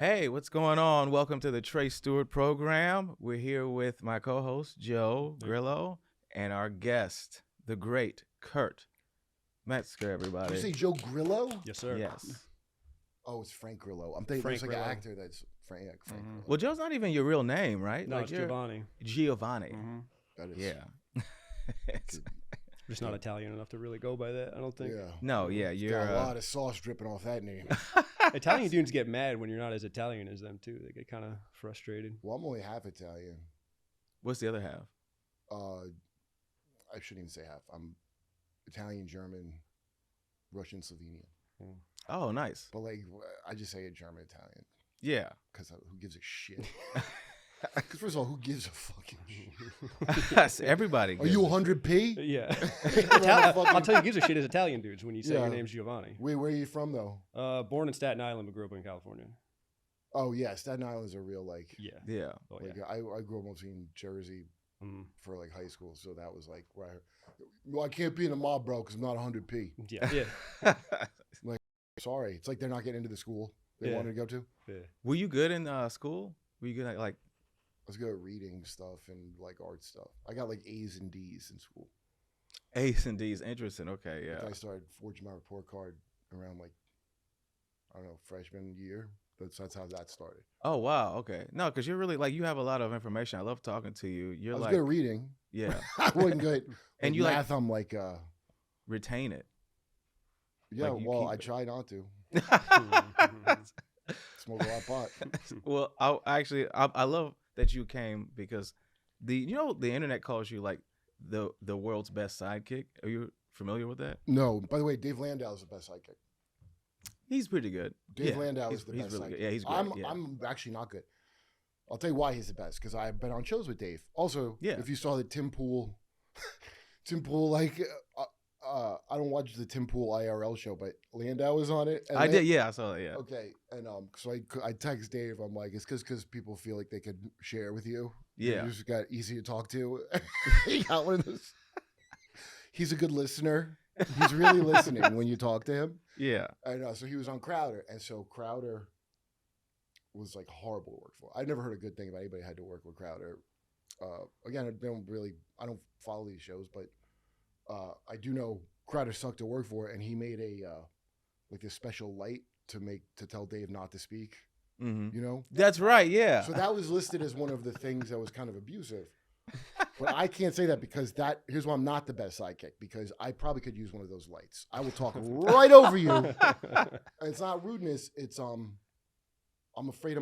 Hey, what's going on? Welcome to the Tre Stewart program. We're here with my co-host, Joe Grillo, and our guest, the great Kurt Metzger, everybody. Did you say Joe Grillo? Yes, sir. Yes. Oh, it's Frank Grillo. I'm thinking Frank there's like Grillo. an actor that's Frank Grillo. Well, Joe's not even your real name, right? No, it's Giovanni. Giovanni. That is, Yeah. I'm just not Italian enough to really go by that, I don't think. yeah. No, yeah, you're Got a lot of sauce dripping off that name. Italian dudes get mad when you're not as Italian as them, too. They get kind of frustrated. Well, I'm only half Italian. What's the other half? I shouldn't even say half. I'm Italian, German, Russian, Slovenian. Oh, nice. But like, I just say German, Italian. Yeah. Because who gives a shit? Because first of all, who gives a fucking shit? Yes, everybody. Are you 100p? Yeah. Fucking- I'll tell you, gives a shit as Italian dudes when you say Yeah. your name's Giovanni. Wait, where are you from though? Born in Staten Island, but grew up in California. Oh yeah, Staten Island's a real like. Yeah. Yeah. Oh, Like yeah. I grew up mostly in Jersey Mhm. for like high school, so that was like where well, I can't be in the mob, bro, because I'm not 100p. Yeah. Yeah. Sorry, it's like they're not getting into the school they Yeah. wanted to go to. Yeah. Were you good in school? Were you good at like? I was good at reading stuff and like art stuff. I got like A's and D's in school. A's and D's? Interesting. Okay, yeah. Like, I started forging my report card around like I don't know freshman year. That's how that started. Oh wow. Okay. No, because you're really like you have a lot of information. I love talking to you. You're I was like, good at reading. yeah, I wasn't good. And Like you like- math. I'm like retain it. yeah. like you Well, keep I it. try not to smoke a lot of pot. Well, I love that you came because the internet calls you like the world's best sidekick. Are you familiar with that? No, by the way, Dave Landau is the best sidekick. He's pretty good. Dave Yeah, Landau he's- is the he's best really sidekick. good. Yeah, he's great. I'm yeah. I'm actually not good. I'll tell you why he's the best because I've been on shows with Dave. Also, Yeah. if you saw the Tim Pool, like I don't watch the Tim Pool IRL show, but Landau was on it. And I did. Yeah, I saw that. Yeah. Okay, and so I text Dave. I'm like, it's because people feel like they could share with you. Yeah. You just got easy to talk to. He got one of those. He's a good listener. He's really listening when you talk to him. Yeah. And so he was on Crowder, and so Crowder was like horrible to work for. I never heard a good thing about anybody who had to work with Crowder. Again, I don't follow these shows, but I do know Crowder sucked to work for, and he made a like this special light to tell Dave not to speak. Mm-hmm. You know, That's right. Yeah. so that was listed as one of the things that was kind of abusive. But I can't say that because here's why I'm not the best sidekick, because I probably could use one of those lights. I will talk right over you. And it's not rudeness. It's I'm afraid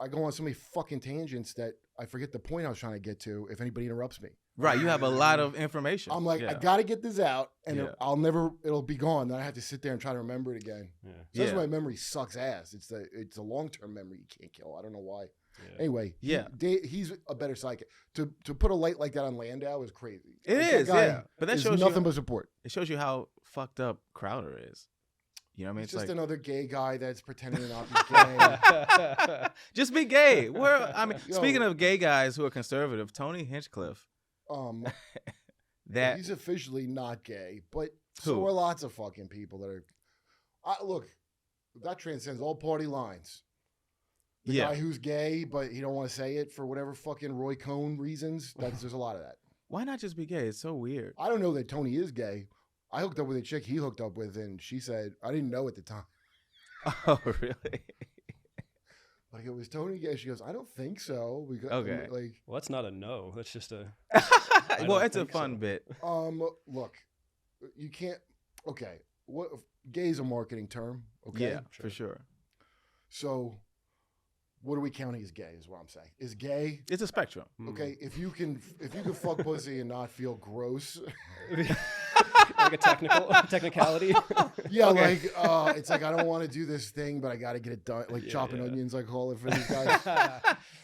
I go on so many fucking tangents that I forget the point I was trying to get to if anybody interrupts me. Right. You have a lot of information. I'm like, yeah. I got to get this out, and Yeah. it'll be gone. Then I have to sit there and try to remember it again. Yeah. So that's Yeah. why my memory sucks ass. It's a long-term memory you can't kill. I don't know why. Yeah. Anyway, Yeah. he's a better psychic. To put a light like that on Landau is crazy. It Like, is. that guy Yeah. But that is shows nothing you. but support. It shows you how fucked up Crowder is. You know what I mean? He's It's just like, another gay guy that's pretending to not be gay. just be gay. Yo. Speaking of gay guys who are conservative, Tony Hinchcliffe. That He's officially not gay, but Who? so are lots of fucking people that are. Look, that transcends all party lines. The yeah. guy who's gay, but he don't want to say it for whatever fucking Roy Cohn reasons. There's a lot of that. Why not just be gay? It's so weird. I don't know that Tony is gay. I hooked up with a chick he hooked up with, and she said, I didn't know at the time. Oh, really? Like, it was Tony gay. She goes, I don't think so. Because, Okay. Like, Well, that's not a no. That's just a. Well, don't it's a think fun so. bit. look, you can't. Okay, what gay is a marketing term. Okay, Yeah, for sure. So, what are we counting as gay? Is what I'm saying. Is gay It's a spectrum. okay? If you can fuck pussy and not feel gross, Like a technicality. yeah, Okay. like it's like I don't want to do this thing, but I got to get it done. Like Yeah, chopping yeah. onions, I call it for these guys.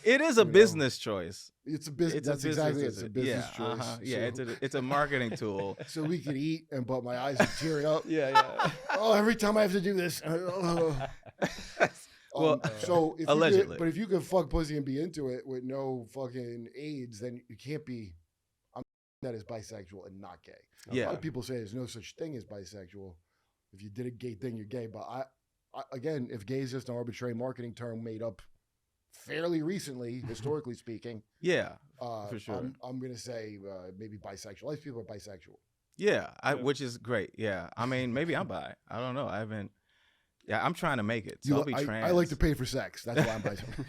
It is a You know. business choice. It's a business. It's a That's business. exactly it. It's a business yeah, choice. Yeah, So, it's a marketing tool. so we could eat, but my eyes are tearing up. Yeah. Oh, every time I have to do this. Well, so if allegedly. but if you can fuck pussy and be into it with no fucking AIDS, then you can't be. I'm that is bisexual and not gay. A Yeah. lot of people say there's no such thing as bisexual. If you did a gay thing, you're gay. But again, if gay is just an arbitrary marketing term made up fairly recently, historically speaking, Yeah, for sure. I'm going to say maybe bisexual. Most people are bisexual. Yeah, which is great. Yeah, I mean, maybe I'm bi. I don't know. I haven't. Yeah, I'm trying to make it. So I'll be trans. I like to pay for sex. That's why I'm bisexual.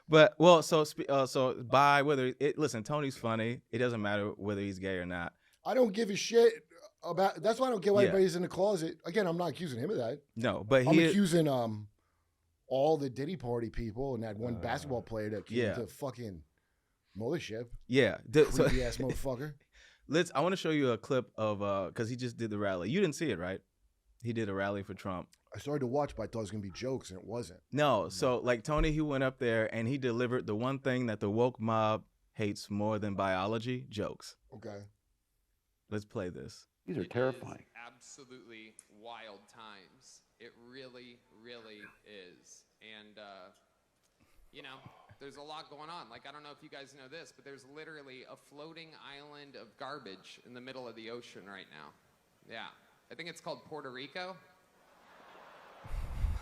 But well, so bi. Listen, Tony's funny. It doesn't matter whether he's gay or not. I don't give a shit about. That's why I don't get why Yeah. everybody's in the closet. Again, I'm not accusing him of that. No, but I'm accusing all the Diddy Party people and that one basketball player that came to fucking mothership. Yeah, Creepy ass motherfucker. I want to show you a clip of because he just did the rally. You didn't see it, right? He did a rally for Trump. I started to watch, but I thought it was gonna be jokes, and it wasn't. No, so like Tony, he went up there and he delivered the one thing that the woke mob hates more than biology: jokes. Okay. Let's play this. These are terrifying. Absolutely wild times. It really, really is. And, you know, there's a lot going on. Like, I don't know if you guys know this, but there's literally a floating island of garbage in the middle of the ocean right now. Yeah. I think it's called Puerto Rico.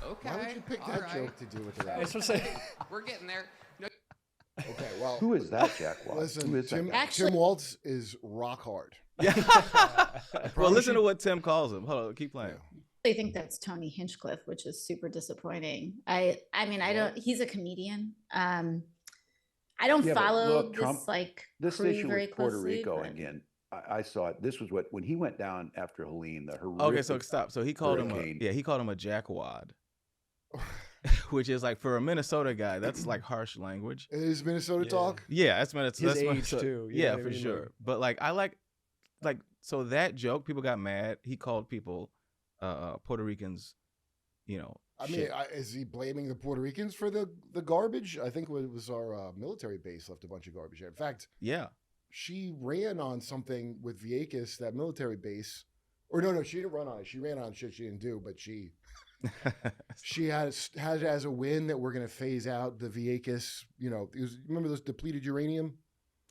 Okay. Why would you pick that joke to do with the rally? We're getting there. No, Okay, well, Who is that Jack White? Who listen, is that Tim, guy? Tim Waltz is rock hard. Well, listen to what Tim calls him. Hold on, keep playing. I think that's Tony Hinchcliffe, which is super disappointing. I mean, I don't. He's a comedian. I don't Yeah, but follow look, this Trump, like This crew issue very with Puerto closely, Rico, but- again, I saw it. This was when he went down after Helene, the horrific. Okay, so stop. So he called hurricane. he called him a jackwad, which is like for a Minnesota guy, that's like harsh language. Is Minnesota talk? Yeah, that's Minnesota. His That's age, Minnesota. too, you know Yeah, what I for mean? sure. But like I like so that joke, people got mad. He called people Puerto Ricans, you know. I mean, shit. is he blaming the Puerto Ricans for the garbage? I think it was our military base left a bunch of garbage there. In fact, Yeah. she ran on something with Vieques, that military base. Or no, she didn't run on it. She ran on shit she didn't do, but she had it as a win that we're going to phase out the Vieques. You know, remember those depleted uranium?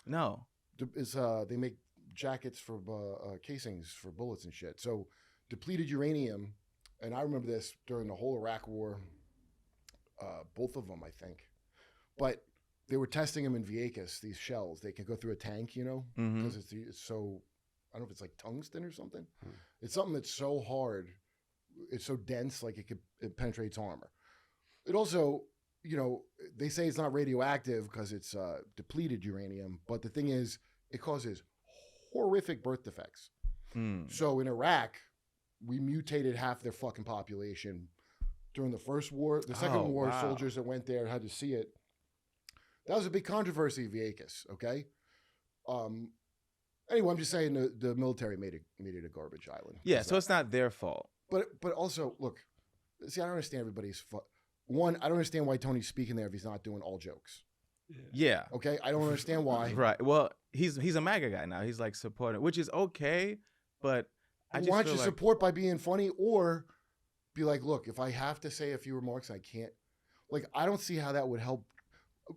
No. They make jackets for casings for bullets and shit. So depleted uranium, and I remember this during the whole Iraq War, both of them, I think. But they were testing them in Vieques, these shells. They can go through a tank, you know, because it's so, I don't know if it's like tungsten or something. It's something that's so hard, it's so dense, like it penetrates armor. It also, you know, they say it's not radioactive because it's depleted uranium, but the thing is, it causes horrific birth defects. So in Iraq, we mutated half their fucking population during the first war. The second war, wow. soldiers that went there had to see it. That was a big controversy, Vieques, okay? Anyway, I'm just saying the military made it a garbage island. Yeah, so it's not their fault. But also, look, see, I don't understand everybody's... One, I don't understand why Tony's speaking there if he's not doing all jokes. Yeah. Okay? I don't understand why. Right. Well, he's a MAGA guy now. He's like supporting, which is okay, but I just Why don't feel you like, support by being funny or be like, look, if I have to say a few remarks, I can't. Like, I don't see how that would help.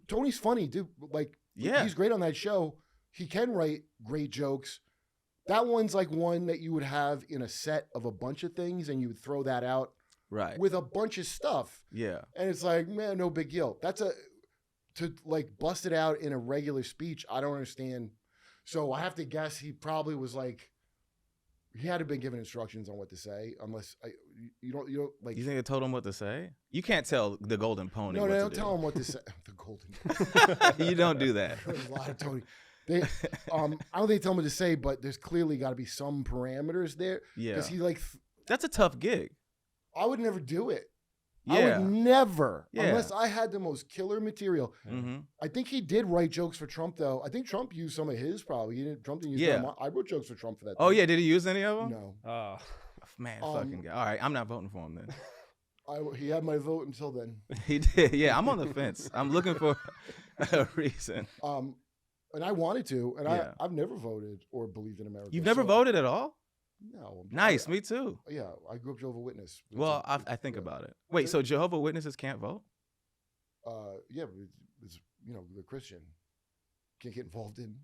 Tony's funny, dude. Like, Yeah. he's great on that show. He can write great jokes. That one's like one that you would have in a set of a bunch of things and you would throw that out right. with a bunch of stuff. Yeah. And it's like, man, no big deal. To like bust it out in a regular speech, I don't understand. So I have to guess he probably was like, he had to have been given instructions on what to say, unless you don't like. You think they told him what to say? You can't tell the golden pony. No, what they to don't do. tell him what to say. The golden. You don't do that. There's a lot of Tony. I don't think they tell him what to say, but there's clearly got to be some parameters there. Yeah. Because he like, That's a tough gig. I would never do it. Yeah. I would never, Yeah. unless I had the most killer material. Mm-hmm. I think he did write jokes for Trump, though. I think Trump used some of his, probably. Trump didn't use Yeah. them. I wrote jokes for Trump for that. Oh thing. yeah, did he use any of them? No. Oh, Man, fucking guy. All right, I'm not voting for him then. He had my vote until then. He did. Yeah, I'm on the fence. I'm looking for a reason. And I wanted to, and Yeah. I've never voted or believed in America. You've never so- voted at all? No. Nice, me too. Yeah, I grew up Jehovah's Witness. It's Well, a- I think about it. Wait, so Jehovah's Witnesses can't vote? Yeah, but it's the Christian can't get involved in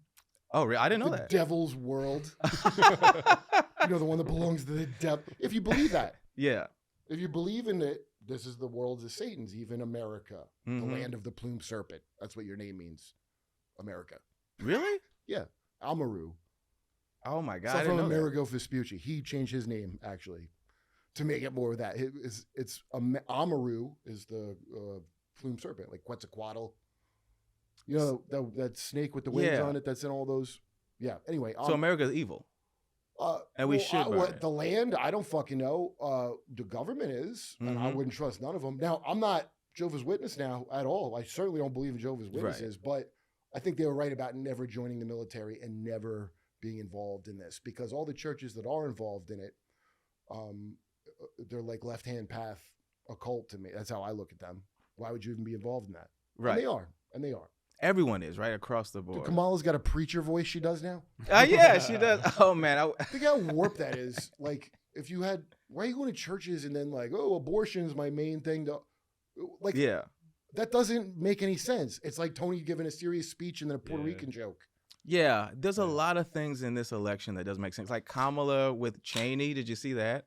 Oh, really? I didn't know the that. devil's world. the one that belongs to the devil. If you believe that, Yeah. if you believe in it, this is the world of Satan's, even America, the land of the plumed serpent. That's what your name means, America. Really? Yeah, Amaru. Oh my God! So I from didn't know that. Amerigo Vespucci. He changed his name actually to make it more of that. It's Amaru is the plumed serpent, like Quetzalcoatl. You know that snake with the wings Yeah. on it. That's in all those. Yeah. Anyway, So America's evil. And we should burn it. the land. I don't fucking know. The government is, and I wouldn't trust none of them. Now, I'm not Jehovah's Witness now at all. I certainly don't believe in Jehovah's Witnesses, but I think they were right about never joining the military and never being involved in this, because all the churches that are involved in it, they're like left-hand path occult to me. That's how I look at them. Why would you even be involved in that? Right. And they are. Everyone is right across the board. Dude, Kamala's got a preacher voice she does now. Yeah, she does. Oh man, Think how warped that is. Like, if you had, why are you going to churches and then like, oh, abortion is my main thing to, like, yeah, that doesn't make any sense. It's like Tony giving a serious speech and then a Puerto Rican joke. yeah. There's a lot of things in this election that doesn't make sense. Like Kamala with Cheney. Did you see that?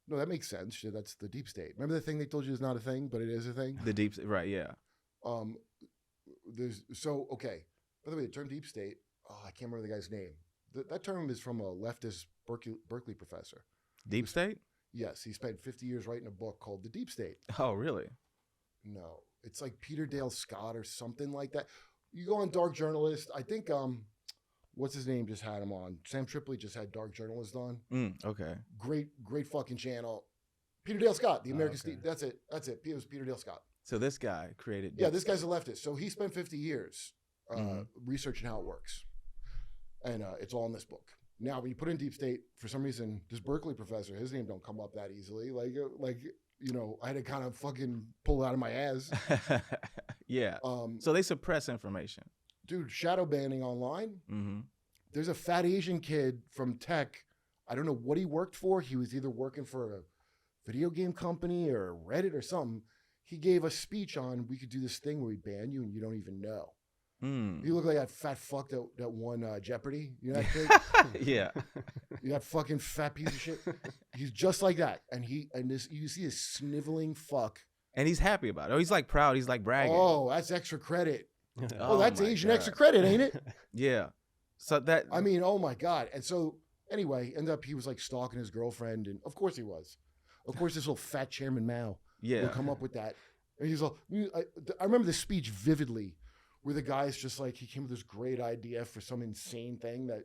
No, that makes sense. Shit, that's the deep state. Remember the thing they told you is not a thing, but it is a thing? The deep, right? Yeah. Okay. By the way, the term deep state, I can't remember the guy's name. That term is from a leftist Berkeley professor. Deep state? Yes, he spent 50 years writing a book called The Deep State. Oh, really? No, it's like Peter Dale Scott or something like that. You go on Dark Journalist. I think, what's his name just had him on? Sam Tripoli just had Dark Journalist on. Okay. Great fucking channel. Peter Dale Scott, the American Steve. That's it. It was Peter Dale Scott. So this guy created. Yeah, this guy's a leftist. So he spent 50 years researching how it works. And it's all in this book. Now, when you put in deep state, for some reason, this Berkeley professor, his name don't come up that easily. I had to kind of fucking pull it out of my ass. Yeah. So they suppress information. Dude, shadow banning online. Mm-hmm. There's a fat Asian kid from tech. I don't know what he worked for. He was either working for a video game company or Reddit or something. He gave a speech on, we could do this thing where we ban you and you don't even know. You look like that fat fuck that won Jeopardy. You know that kid? Yeah. You that fucking fat piece of shit. He's just like that. And you see this sniveling fuck. And he's happy about it. Oh, he's like proud. He's like bragging. Oh, that's extra credit. Oh That's my Asian God. extra credit, ain't it? Yeah. So that. I mean, oh my God. And so anyway, ended up he was like stalking his girlfriend. And of course he was. Of course this little fat Chairman Mao will come up with that. And he's like, I remember the speech vividly, where the guy's just like, he came with this great idea for some insane thing that,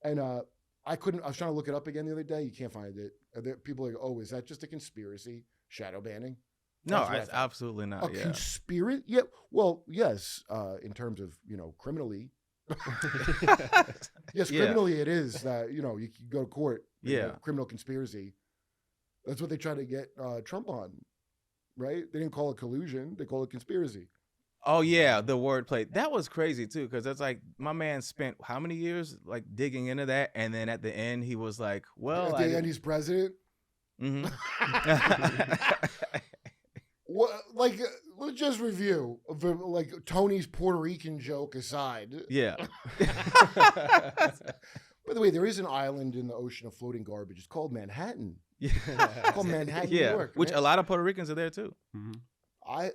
and I was trying to look it up again the other day. You can't find it. People are like, oh, is that just a conspiracy? Shadow banning? No, it's absolutely not. A conspiracy? Yeah. Well, yes, in terms of, criminally. Yes, criminally it is that, you can go to court. Criminal conspiracy. That's what they tried to get Trump on, right? They didn't call it collusion. They call it conspiracy. Oh yeah, the wordplay. That was crazy too, because that's like my man spent how many years like digging into that, and then at the end he was like, "Well, at the end he's president." Mm-hmm. What? Like, let's just review. Like Tony's Puerto Rican joke aside. Yeah. By the way, there is an island in the ocean of floating garbage. It's called Manhattan. Yeah. It's called Manhattan, New York. Which man. a lot of Puerto Ricans are there too. Mm-hmm. I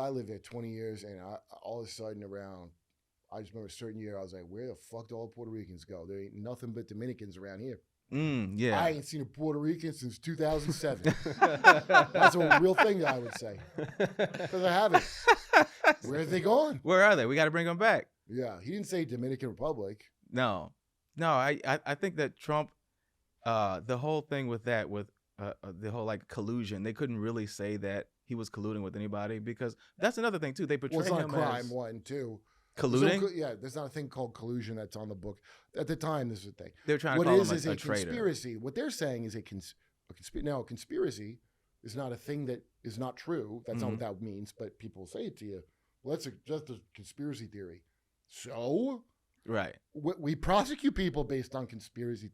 lived there 20 years, and all of a sudden I just remember a certain year, I was like, where the fuck do all Puerto Ricans go? There ain't nothing but Dominicans around here. Yeah. I ain't seen a Puerto Rican since 2007. That's a real thing that I would say. Because I haven't. Where are they gone? Where are they? We got to bring them back. Yeah, he didn't say Dominican Republic. No, I think that Trump, the whole thing with that, with the whole like collusion, they couldn't really say that he was colluding with anybody, because that's another thing too. They portray it's not him a crime, as one, two. colluding. There's not a thing called collusion that's on the book. At the time, this is a thing. They're trying to What call is him a a traitor. conspiracy. What they're saying is a conspiracy. Now, a conspiracy is not a thing that is not true. That's not what that means, but people say it to you. Well, that's just a conspiracy theory. So, Right. we prosecute people based on conspiracy.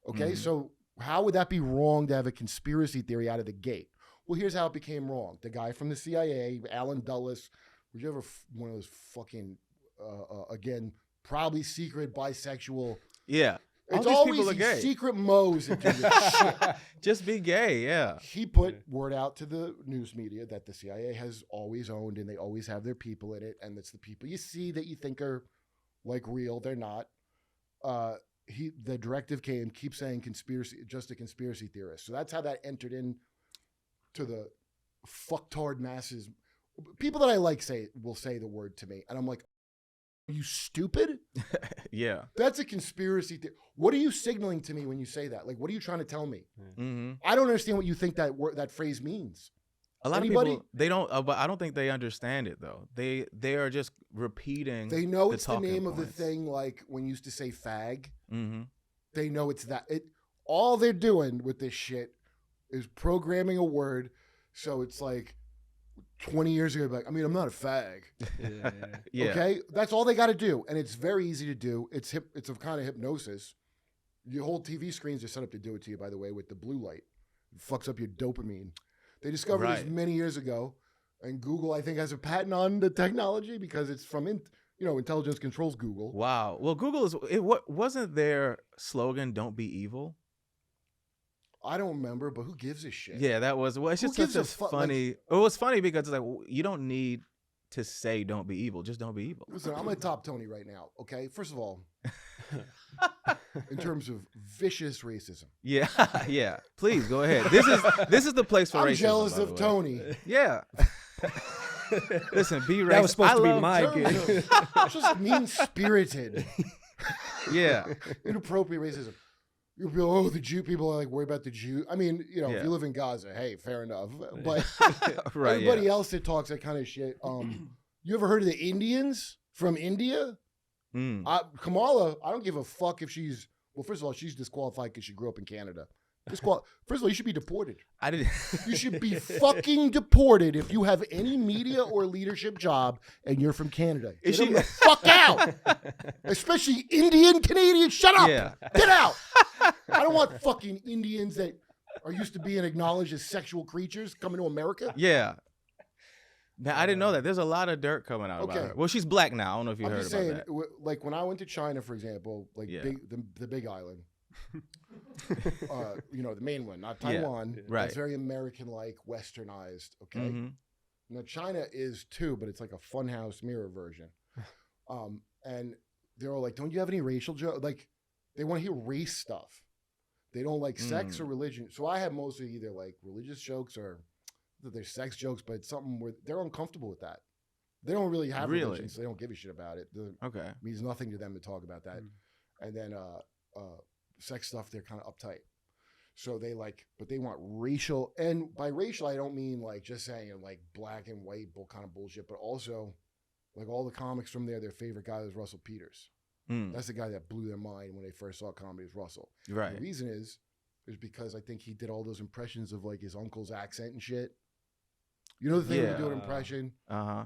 Okay, so how would that be wrong to have a conspiracy theory out of the gate? Well, here's how it became wrong. The guy from the CIA, Alan Dulles, were you ever one of those fucking, again, probably secret bisexual Yeah. All It's these always people are these gay. secret mo's that do this shit. Just be gay, yeah. He put word out to the news media that the CIA has always owned and they always have their people in it, and it's the people you see that you think are like real, they're not. The directive came, keep saying conspiracy, just a conspiracy theorist. So that's how that entered in to the fucktard masses. People that I like will say the word to me, and I'm like, are you stupid? Yeah. That's a conspiracy theory. What are you signaling to me when you say that? Like, what are you trying to tell me? Mm-hmm. I don't understand what you think that phrase means. A lot Anybody? of people, they don't, but I don't think they understand it though. They are just repeating. They know the it's the talking name of the points. thing. Like when you used to say fag, Mm-hmm. they know it's that. All they're doing with this shit is programming a word. So it's like 20 years ago, like, I mean, I'm not a fag. Yeah. Okay, that's all they got to do, and it's very easy to do. It's a kind of hypnosis. Your whole TV screens are set up to do it to you, by the way, with the blue light. It fucks up your dopamine. They discovered this Right. many years ago, and Google, I think, has a patent on the technology because it's from intelligence controls Google. Wow. Well, Google wasn't their slogan "Don't be evil." I don't remember, but who gives a shit? Yeah, that was. Well, it's Who just gives such a a fuck? funny. It was funny because it's like you don't need to say "Don't be evil." Just don't be evil. Listen, I'm gonna top Tony right now. Okay, first of all, in terms of vicious racism, Yeah, yeah. Please go ahead. This is the place for I'm racism. jealous by the of way. Tony. Yeah. Listen, be racist. That was supposed I to be love- my In terms gig. of just mean spirited, Yeah. inappropriate racism. You'll be like, oh, the Jew people are like worried about the Jew. I mean, if Yeah. you live in Gaza, hey, fair enough. But Right. everybody Yeah. else that talks that kind of shit. You ever heard of the Indians from India? Mm. Kamala, I don't give a fuck if she's. Well, first of all, she's disqualified because she grew up in Canada. First of all, you should be deported. I didn't. You should be fucking deported if you have any media or leadership job and you're from Canada. Is Get she- the fuck out. Especially Indian Canadians. Shut up. Yeah. Get out. I don't want fucking Indians that are used to being acknowledged as sexual creatures coming to America. Yeah. Now, I didn't know that. There's a lot of dirt coming out about Okay. her. Well, she's black now. I don't know if you I'm heard just about saying, that. like when I went to China, for example, like Yeah. the Big Island, the main one, not Yeah. Taiwan. Right. It's very American-like, westernized. Okay. Mhm. Now China is too, but it's like a funhouse mirror version. And they're all like, "Don't you have any racial jokes?" Like, they want to hear race stuff. They don't like sex or religion. So I have mostly either like religious jokes or they're sex jokes, but it's something where they're uncomfortable with that. They don't really have Really? religion, so they don't give a shit about it. Okay. Means nothing to them to talk about that. And then sex stuff, they're kind of uptight. So they but they want racial, and by racial, I don't mean like just saying like black and white kind of bullshit, but also like all the comics from there, their favorite guy was Russell Peters. Mm. That's the guy that blew their mind when they first saw comedy was Russell. Right. The reason is because I think he did all those impressions of like his uncle's accent and shit. You know the thing when you do an impression Uh-huh.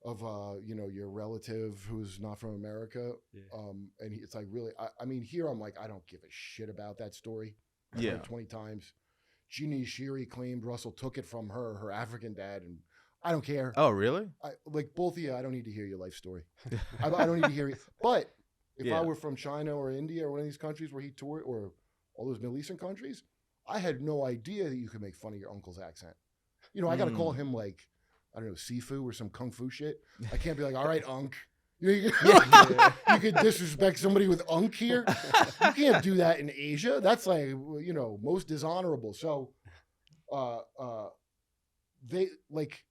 of your relative who's not from America, and it's like really. I mean, here I'm like, I don't give a shit about that story. I've heard it 20 times. Jeannie Shiri claimed Russell took it from her African dad, and I don't care. Oh, really? Like both of you, I don't need to hear your life story. I don't need to hear it. But if Yeah. I were from China or India or one of these countries where he toured, or all those Middle Eastern countries, I had no idea that you could make fun of your uncle's accent. I got to call him like, I don't know, Sifu or some kung fu shit. I can't be like, all right, Unk. You could disrespect somebody with Unk here. You can't do that in Asia. That's like, most dishonorable. So, they like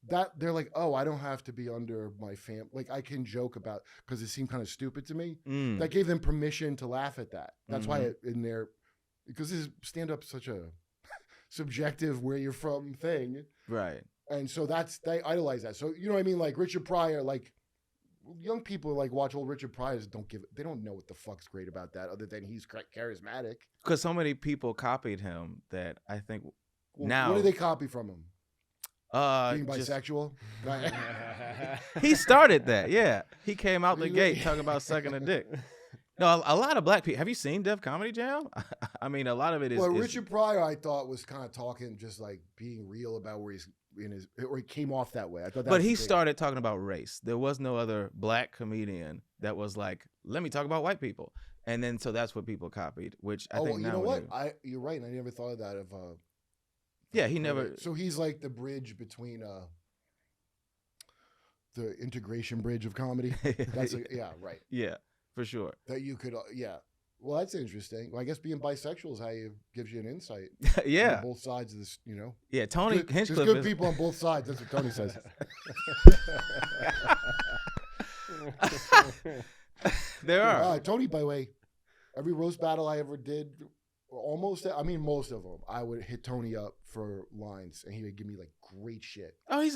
that. They're like, oh, I don't have to be under my fam. Like I can joke about, because it seemed kind of stupid to me. Mm. That gave them permission to laugh at that. That's why in there, because this stand up such a subjective where you're from thing. Right. And so they idolize that. So, you know what I mean? Like Richard Pryor, like young people like watch old Richard Pryors, they don't know what the fuck's great about that other than he's charismatic. Because so many people copied him that I think Well, now. what do they copy from him? Being just- bisexual? he started that. Yeah. He came out the Really? gate talking about sucking a dick. No, a lot of black people. Have you seen Def Comedy Jam? I mean, a lot of it is. Well, is- Richard Pryor, I thought was kind of talking, just like being real about where he's or he came off that way. I thought that But was he the thing. started talking about race. There was no other black comedian that was like, let me talk about white people. And then so that's what people copied, which I think you now know what? when You're right. I never thought of that. yeah, he never. So he's like the bridge between the integration bridge of comedy. That's yeah, right. Yeah, for sure. That you could yeah. Well, that's interesting. Well, I guess being bisexual is how you gives you an insight. Yeah, On both sides of this, you know. yeah. Tony Good, there's Hinchcliffe good is, people on both sides. That's what Tony says. there are. Tony, by the way, every roast battle I ever did, almost, I mean, most of them, I would hit Tony up for lines, and he would give me like great shit. Oh, he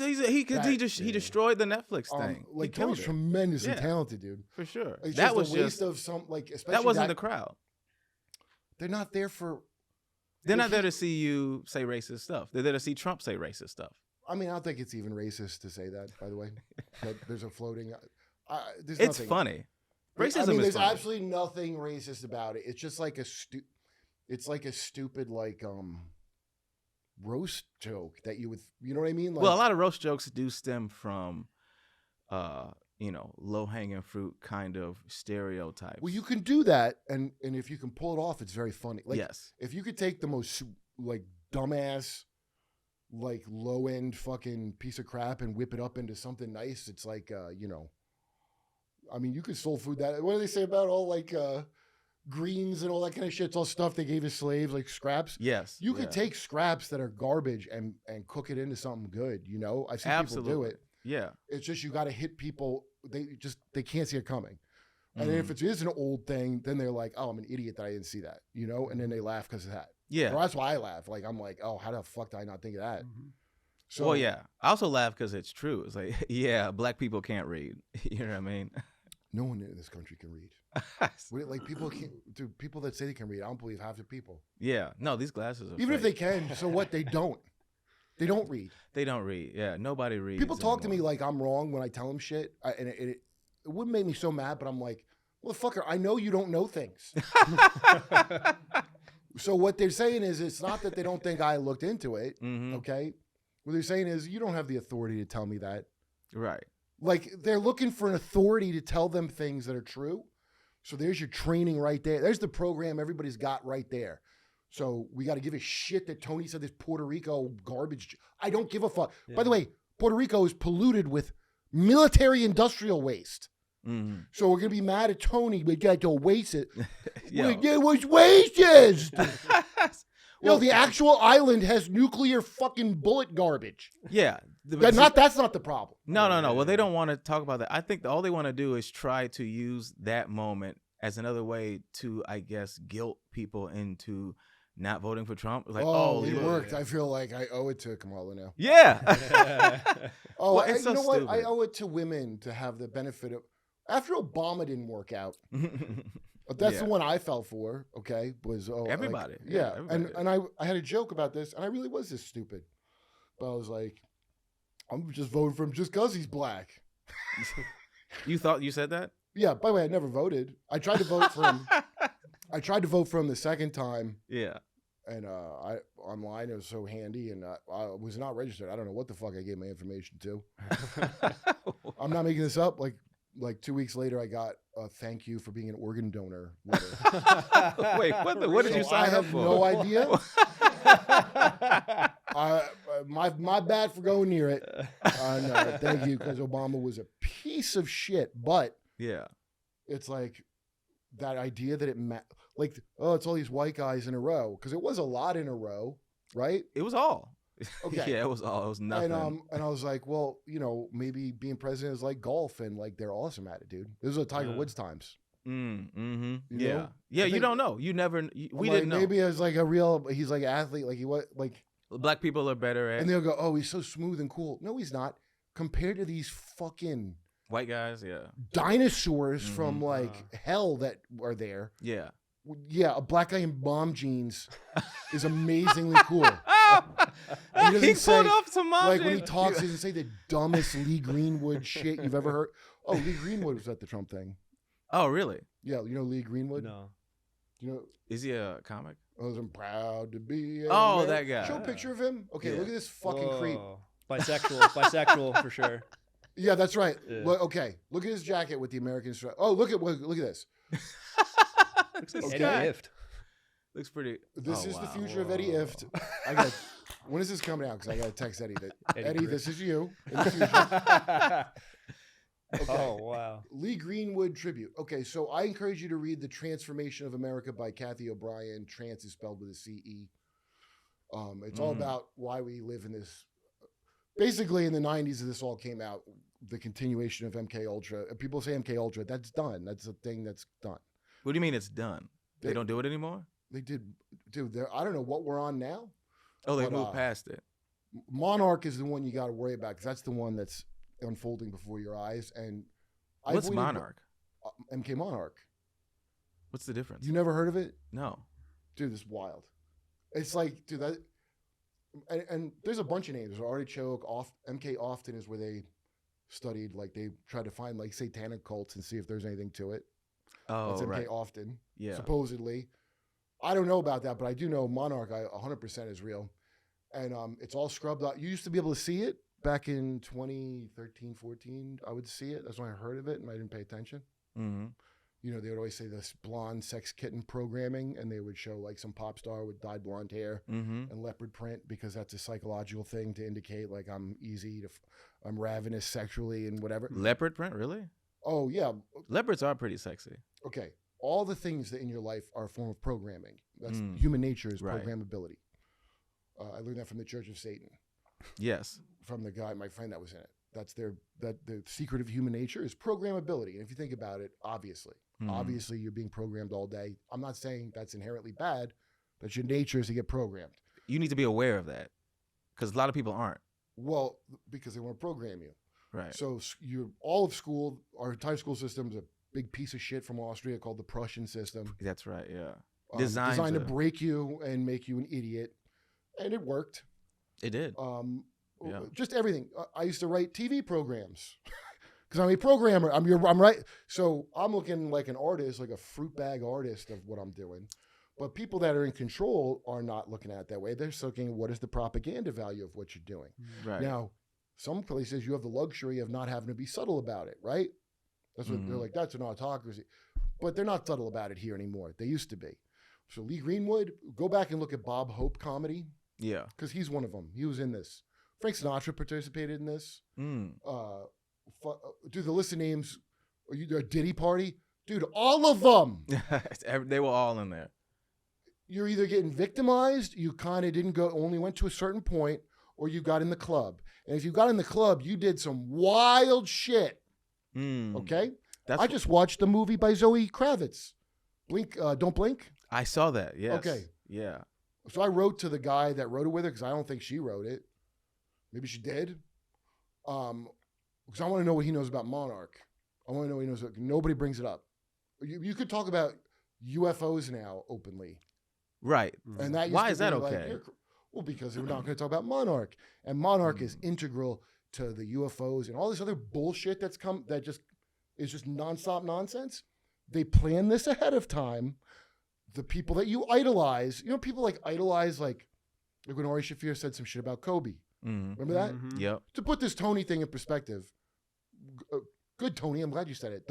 destroyed the Netflix thing. Like He killed Tony's it. tremendously Yeah. talented, dude. For sure. It's That just was a waste just of some like, especially that wasn't the crowd. They're not there for. They're not there to see you say racist stuff. They're there to see Trump say racist stuff. I mean, I don't think it's even racist to say that. By the way, but there's a floating. There's It's nothing. funny. I Racism mean, is there's funny. absolutely nothing racist about it. It's just like it's like a stupid roast joke that you would, you know what I mean? Like, Well, a lot of roast jokes do stem from, low hanging fruit kind of stereotypes. well, you can do that, and if you can pull it off, it's very funny. Like, yes. if you could take the most like dumbass, like low end fucking piece of crap and whip it up into something nice, it's like, I mean, you could soul food that. What do they say about all like greens and all that kind of shit? It's all stuff they gave to slaves, like scraps. Yes. You could take scraps that are garbage and cook it into something good. You know, I've seen people do it. Yeah. It's just you got to hit people. They can't see it coming. And then Mm-hmm. if it is an old thing, then they're like, "Oh, I'm an idiot that I didn't see that," you know. And then they laugh because of that. Yeah. Well, that's why I laugh. Like I'm like, "Oh, how the fuck did I not think of that?" Mm-hmm. So, well, yeah. I also laugh because it's true. It's like, yeah, black people can't read. You know what I mean? no one in this country can read. Like people can't. Dude, people that say they can read, I don't believe half the people. Yeah. No, these glasses are Even if they fake. can, so what? They don't. They don't read. They don't read. Yeah. Nobody reads. People talk to me anymore. like I'm wrong when I tell them shit, and it wouldn't make me so mad. But I'm like, well, fucker, I know you don't know things. So what they're saying is, it's not that they don't think I looked into it. Mhm. Okay, what they're saying is, you don't have the authority to tell me that. Right. Like they're looking for an authority to tell them things that are true. So there's your training right there. There's the program everybody's got right there. So we got to give a shit that Tony said this Puerto Rico garbage. I don't give a fuck. Yeah. By the way, Puerto Rico is polluted with military industrial waste. Mm-hmm. So we're going to be mad at Tony. We got to waste it. Yo. It was wasted. Well, The actual island has nuclear fucking bullet garbage. Yeah. That's not the problem. No. Well, they don't want to talk about that. I think all they want to do is try to use that moment as another way to, I guess, guilt people into not voting for Trump. Like, It look. worked. I feel like I owe it to Kamala now. Yeah. Oh, Well, it's you so know what? I stupid. owe it to women to have the benefit of. After Obama didn't work out, but that's the Yeah. one I fell for. Okay, was Everybody. like, Yeah, yeah, everybody. and I had a joke about this, and I really was this stupid, but I was like, I'm just voting for him just because he's black. You thought you said that? Yeah. By the way, I never voted. I tried to vote for him. I tried to vote for him the second time, Yeah. and I online it was so handy, and I was not registered. I don't know what the fuck I gave my information to. I'm not making this up. Like 2 weeks later, I got a thank you for being an organ donor letter. Wait, what did you So sign I up have for? no idea. My bad for going near it. No, thank you, because Obama was a piece of shit. But Yeah. it's like that idea that it's all these white guys in a row, because it was a lot in a row, right? It was all. Okay. Yeah, it was all. It was nothing. And I was like, well, maybe being president is like golf, and like they're awesome at it, dude. This is a Tiger Woods times. Mm-hmm. You Yeah. know? Yeah, I you think- don't know. You never. We I'm didn't like, know. Maybe as like he's like an athlete, like he was like. Black people are better at And they'll go, oh, he's so smooth and cool. No, he's not. Compared to these fucking white guys. Yeah. dinosaurs from like hell that are there. Yeah. Yeah, a black guy in mom jeans is amazingly cool. He doesn't He pulled say- off some mom Like when he jeans. talks, he doesn't say the dumbest Lee Greenwood shit you've ever heard. Oh, Lee Greenwood was at the Trump thing. Oh, really? Yeah, you know Lee Greenwood? No. You know, Is he a comic? I'm proud to be. Oh, that guy. Show a picture of him. Okay, Yeah. look at this fucking creep. Whoa. Bisexual for sure. Yeah, that's right. Yeah. Okay, look at his jacket with the American stripe. Oh, look at this. This Eddie guy Ift. looks pretty. This oh, is the wow. future of Eddie Ift. I got. When is this coming out? Because I got to text Eddie that Eddie, Griff. this is you in the future. Okay. Oh wow. Lee Greenwood tribute. Okay, so I encourage you to read The Transformation of America by Kathy O'Brien. Trans is spelled with a C-E. It's all about why we live in this. Basically, in the 90s, this all came out. The continuation of MK Ultra. People say MK Ultra. That's done. That's a thing that's done. What do you mean it's done? They don't do it anymore? They did, dude. I don't know what we're on now. Oh, they But, moved past it. Monarch is the one you got to worry about because that's the one that's unfolding before your eyes. And What's Monarch? MK Monarch. What's the difference? You never heard of it? No. Dude, this is wild. It's like, dude, that, and there's a bunch of names. There's Artichoke, MK Often is where they studied, like they tried to find like satanic cults and see if there's anything to it. Oh, That's MK right. Often, Yeah. supposedly. I don't know about that, but I do know Monarch 100% is real. And it's all scrubbed out. You used to be able to see it back in 2013, 14. I would see it. That's when I heard of it and I didn't pay attention. Mm-hmm. You know, they would always say this blonde sex kitten programming, and they would show like some pop star with dyed blonde hair Mm-hmm. and leopard print because that's a psychological thing to indicate like I'm I'm ravenous sexually and whatever. Leopard print, really? Oh yeah, Leopards are pretty sexy. okay. All the things that in your life are a form of programming. That's Mm. human nature is Right. programmability. I learned that from the Church of Satan, Yes. from the guy, my friend that was in it. That's the secret of human nature is programmability. And if you think about it, obviously you're being programmed all day. I'm not saying that's inherently bad. That's your nature is to get programmed. You need to be aware of that because a lot of people aren't. Well, because they want to program you. Right. So all of school, our entire school system is a big piece of shit from Austria called the Prussian system. That's right. Yeah. Designed to break you and make you an idiot. And it worked. It did. Yeah. Just everything. I used to write TV programs because I'm a programmer. I'm right. So I'm looking like an artist, like a fruit bag artist of what I'm doing. But people that are in control are not looking at it that way. They're looking, what is the propaganda value of what you're doing? Right. Now, some places you have the luxury of not having to be subtle about it, right? That's what they're like, that's an autocracy. But they're not subtle about it here anymore. They used to be. So Lee Greenwood, go back and look at Bob Hope comedy. Yeah. Because he's one of them. He was in this. Frank Sinatra participated in this. Dude, the list of names, a Diddy Party. Dude, all of them. They were all in there. You're either getting victimized, you kind of only went to a certain point, or you got in the club. And if you got in the club, you did some wild shit. Okay? I just watched the movie by Zoe Kravitz. Don't Blink. I saw that. Yes. Okay. Yeah. So I wrote to the guy that wrote it with her because I don't think she wrote it. Maybe she did. Because I want to know what he knows about Monarch. I want to know what he knows. Nobody brings it up. You could talk about UFOs now openly. Right. And that Why is that okay? Like, well, because we're not going to talk about Monarch. And Monarch is integral to the UFOs and all this other bullshit that's come that just is just nonstop nonsense. They plan this ahead of time. The people that you idolize, people like idolize, like when Ari Shaffir said some shit about Kobe. Remember that? Yep. To put this Tony thing in perspective, good Tony, I'm glad you said it.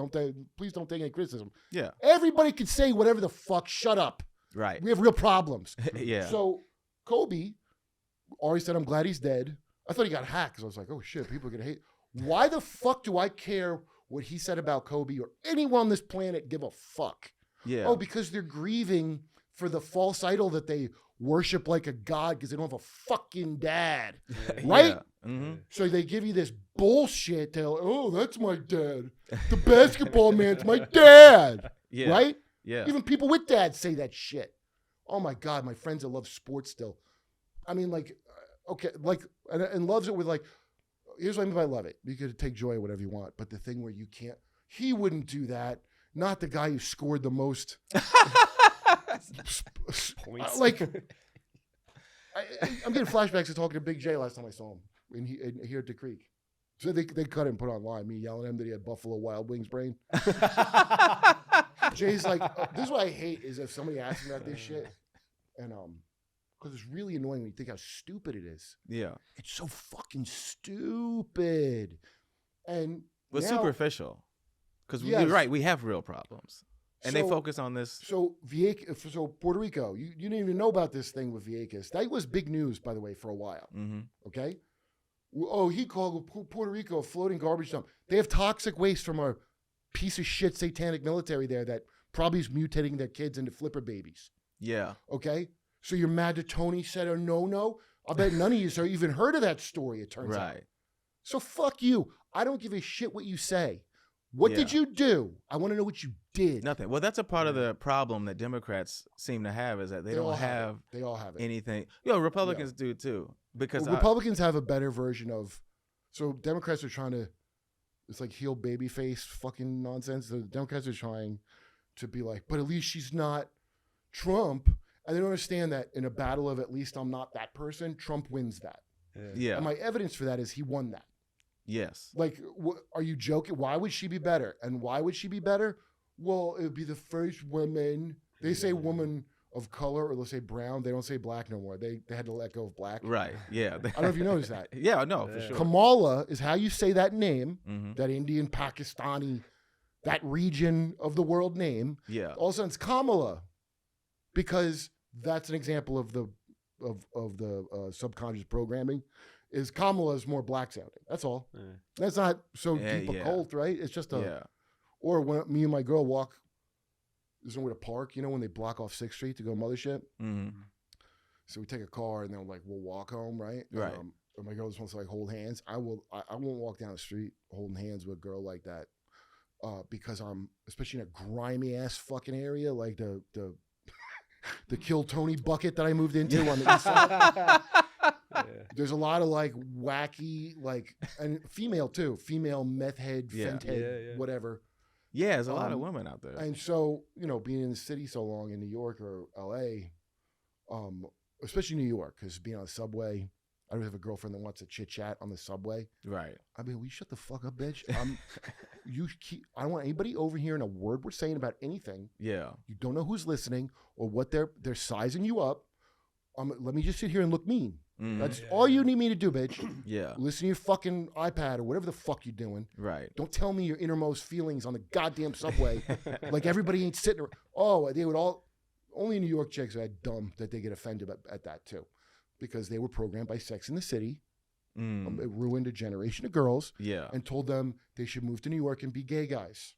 Please don't take any criticism. Yeah. Everybody can say whatever the fuck. Shut up. Right. We have real problems. Yeah. So Kobe, Ari said, I'm glad he's dead. I thought he got hacked because I was like, oh shit, people are gonna hate. Why the fuck do I care what he said about Kobe or anyone on this planet give a fuck? Yeah. Oh, because they're grieving for the false idol that they worship like a god because they don't have a fucking dad. Right? Yeah. Mm-hmm. So they give you this bullshit. That's my dad. The basketball man's my dad. Yeah. Right? Yeah. Even people with dads say that shit. Oh my God, my friends that love sports still. I mean, like, okay, like, and loves it with like, here's what I mean by love it. You could take joy in whatever you want, but the thing where you can't, he wouldn't do that. Not the guy who scored the most. Points. Like, I'm getting flashbacks to talking to Big J last time I saw him here at the Creek. So they cut it and put it online. Me yelling at him that he had Buffalo Wild Wings brain. Jay's like, this is what I hate is if somebody asks me about this shit, and because it's really annoying when you think how stupid it is. Yeah. It's so fucking stupid, and But now, superficial. Because Yes. you're right, we have real problems. And they focus on this. So Puerto Rico, you didn't even know about this thing with Vieques. That was big news, by the way, for a while. Mm-hmm. Okay. Oh, he called Puerto Rico a floating garbage dump. They have toxic waste from a piece of shit satanic military there that probably is mutating their kids into flipper babies. Yeah. Okay. So you're mad that Tony said a no? I bet none of you have even heard of that story, it turns out. Right. So fuck you. I don't give a shit what you say. What did you do? I want to know what you did. Nothing. Well, that's a part of the problem that Democrats seem to have is that they don't have they all have it. anything. Republicans do too. Because Republicans have a better version of. So Democrats are trying to. It's like heel baby face fucking nonsense. The Democrats are trying to be like, but at least she's not Trump. And they don't understand that in a battle of at least I'm not that person, Trump wins that. Yeah. And my evidence for that is he won that. Yes. Like, are you joking? Why would she be better? And why would she be better? Well, it would be the first woman. They say woman of color, or let's say brown. They don't say black no more. They had to let go of black. Right. Yeah. I don't know if you noticed that. Yeah, no, for sure. Kamala is how you say that name, Mm-hmm. that Indian, Pakistani, that region of the world name. Yeah. All of a sudden it's Kamala, because that's an example of the subconscious programming. Is Kamala is more black sounding. That's all. Yeah. That's not so deep a cult, right? It's just Or when me and my girl walk, there's nowhere to park, when they block off 6th Street to go Mothership. Mm-hmm. So we take a car and then we'll walk home, right? Right. And my girl just wants to hold hands. I won't walk down the street holding hands with a girl like that, because I'm, especially in a grimy ass fucking area like the the Kill Tony bucket that I moved into on the east side. There's a lot of wacky, and female too, female meth head, fent head, whatever. Yeah, there's a lot of women out there. And so, being in the city so long in New York or LA, especially New York, because being on the subway, I don't have a girlfriend that wants to chit chat on the subway. Right. I mean, will you shut the fuck up, bitch? I don't want anybody overhearing a word we're saying about anything. Yeah. You don't know who's listening or what they're sizing you up. Let me just sit here and look mean. That's all you need me to do, bitch. Yeah. Listen to your fucking iPad or whatever the fuck you're doing. Right. Don't tell me your innermost feelings on the goddamn subway. Like everybody ain't sitting. Oh, they would all. Only New York chicks are that dumb that they get offended at that too, because they were programmed by Sex in the City. It ruined a generation of girls. Yeah. And told them they should move to New York and be gay guys.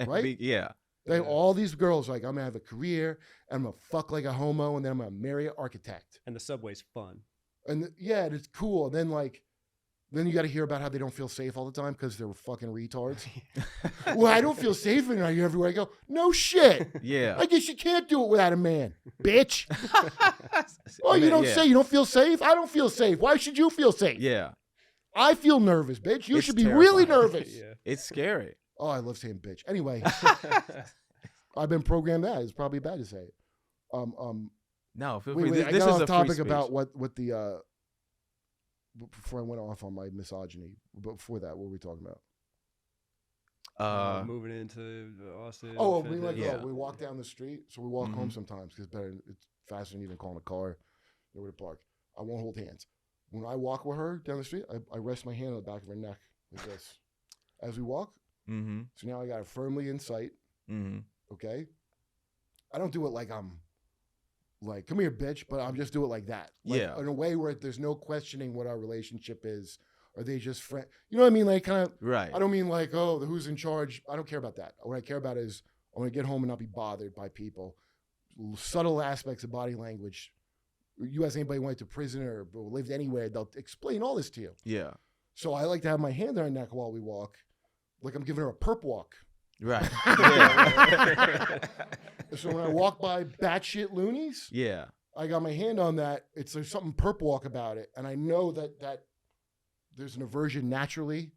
Right? Yeah. They all these girls I'm gonna have a career and I'm gonna fuck like a homo and then I'm gonna marry an architect. And the subway's fun. And it's cool. And then you got to hear about how they don't feel safe all the time because they're fucking retards. Well, I don't feel safe everywhere I go. No shit. Yeah. I guess you can't do it without a man, bitch. Oh, you don't say you don't feel safe? I don't feel safe. Why should you feel safe? Yeah. I feel nervous, bitch. You It's should be terrifying. really nervous. Yeah. It's scary. Oh, I love saying bitch. Anyway, I've been programmed that. It's probably bad to say it. No, feel free. Wait, This I got is off a free topic speech. about what the before I went off on my misogyny. But before that, what were we talking about? Moving into Austin. Oh, Fenton. we walk down the street. So we walk home sometimes because it's faster than even calling a car. Nowhere to park. I won't hold hands. When I walk with her down the street, I rest my hand on the back of her neck like this. As we walk. Mm-hmm. So now I got it firmly in sight. Mm-hmm. Okay. I don't do it like I'm like, come here, bitch, but I'm just do it like that. Yeah. In a way where there's no questioning what our relationship is. Are they just friends? You know what I mean? Like kind of, Right. I don't mean like, oh, who's in charge. I don't care about that. What I care about is I want to get home and not be bothered by people. Subtle aspects of body language. You ask anybody who went to prison or lived anywhere, they'll explain all this to you. Yeah. So I like to have my hand on her neck while we walk. Like I'm giving her a perp walk. Right. So when I walk by batshit loonies, Yeah. I got my hand on that. There's something perp walk about it. And I know that there's an aversion naturally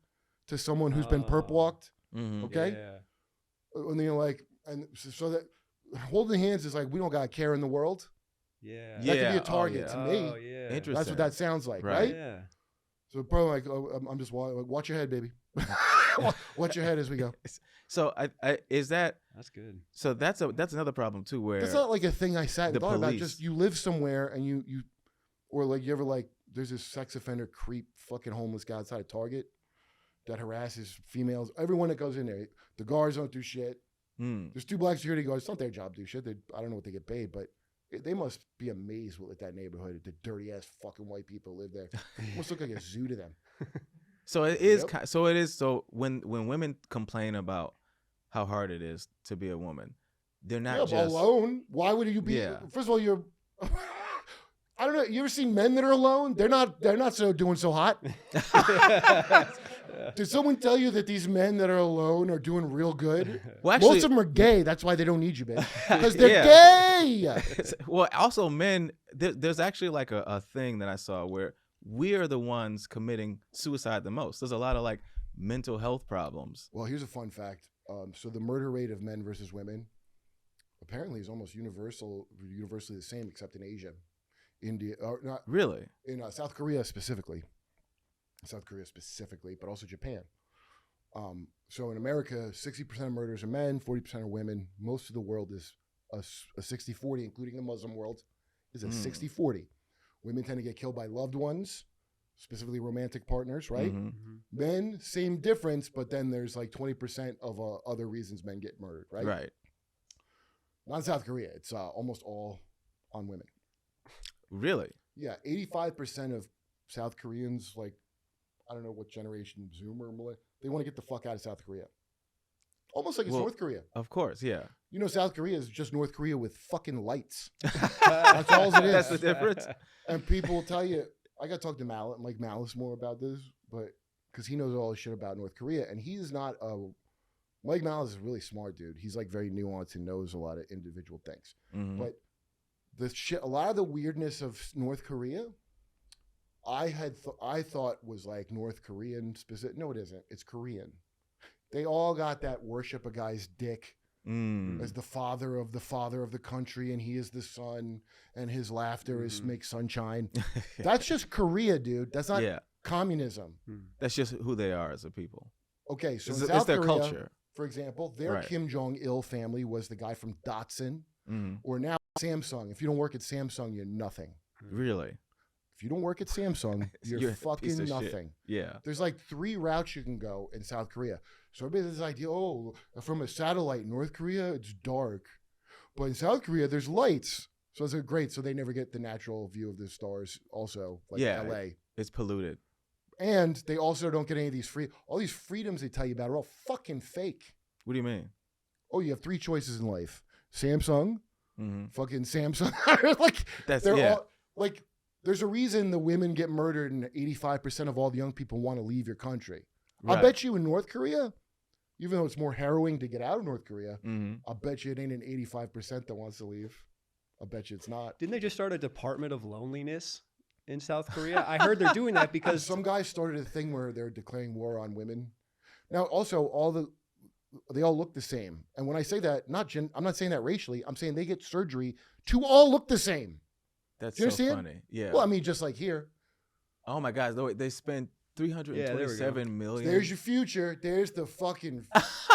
to someone who's been perp walked. Mm-hmm. Okay. Yeah. And then and so that holding hands is like, we don't got a care in the world. Yeah. That could be a target to me. Oh, yeah. Interesting. That's what that sounds like, Right. right? Yeah. So probably like, I'm just like, watch your head, baby. Watch your head as we go. So is that That's good. so that's another problem too where It's not like a thing I sat and the thought about. police- Just you live somewhere and you or like you ever like there's this sex offender creep fucking homeless guy outside of Target that harasses females. Everyone that goes in there, the guards don't do shit. There's 2 black security guards. It's not their job to do shit. I don't know what they get paid, but they must be amazed with that neighborhood. The dirty ass fucking white people live there. It must look like a zoo to them. So it is. So it is. So when women complain about how hard it is to be a woman, they're not just alone. Why would you be? Yeah. First of all, you're. I don't know. You ever seen men that are alone? They're not doing so hot. Did someone tell you that these men that are alone are doing real good? Well, actually, most of them are gay. That's why they don't need you, man. Because they're gay. Well, also men. There's actually like a thing that I saw where we are the ones committing suicide the most. There's a lot of like mental health problems. Well, here's a fun fact. So the murder rate of men versus women apparently is almost universally the same, except in Asia. India, or not really, in South Korea specifically, but also Japan. So in America, 60% of murders are men, 40% are women. Most of the world is a 60-40, including the Muslim world, is a 60-40. Women tend to get killed by loved ones, specifically romantic partners, right? Men, same difference, but then there's like 20% of other reasons men get murdered, right? Right. Not in South Korea. It's almost all on women. Really? Yeah, 85% of South Koreans, like, I don't know what generation, Zoomer, they want to get the fuck out of South Korea. Almost like it's North Korea. Of course, yeah. You know, South Korea is just North Korea with fucking lights. That's all it is. That's the difference. And people will tell you, I got to talk to Mike Malice more about this, but because he knows all this shit about North Korea, and he's not Mike Malice is a really smart dude. He's like very nuanced and knows a lot of individual things. But a lot of the weirdness of North Korea, I thought was like North Korean specific. No, it isn't. It's Korean. They all got that worship a guy's dick as the father of the country, and he is the son, and his laughter makes sunshine. That's just Korea, dude. That's not communism. That's just who they are as a people. Okay, so it's in South their Korea, culture. For example, their Kim Jong-il family was the guy from Datsun, or now Samsung. If you don't work at Samsung, you're nothing. Really? If you don't work at Samsung, you're fucking nothing. Shit. Yeah. There's like 3 routes you can go in South Korea. So everybody has this idea, from a satellite in North Korea, it's dark. But in South Korea, there's lights. So it's great. So they never get the natural view of the stars also, like LA. It's polluted. And they also don't get any of these all these freedoms they tell you about are all fucking fake. What do you mean? Oh, you have 3 choices in life. Samsung, fucking Samsung. All, like, there's a reason the women get murdered and 85% of all the young people want to leave your country. Right. I'll bet you in North Korea, even though it's more harrowing to get out of North Korea, I'll bet you it ain't an 85% that wants to leave. I'll bet you it's not. Didn't they just start a Department of Loneliness in South Korea? I heard they're doing that because some guys started a thing where they're declaring war on women. Now, also, they all look the same. And when I say that, I'm not saying that racially. I'm saying they get surgery to all look the same. That's so funny. Yeah. Well, I mean, just like here. Oh my God, they spent $327 million. There's your future. There's the fucking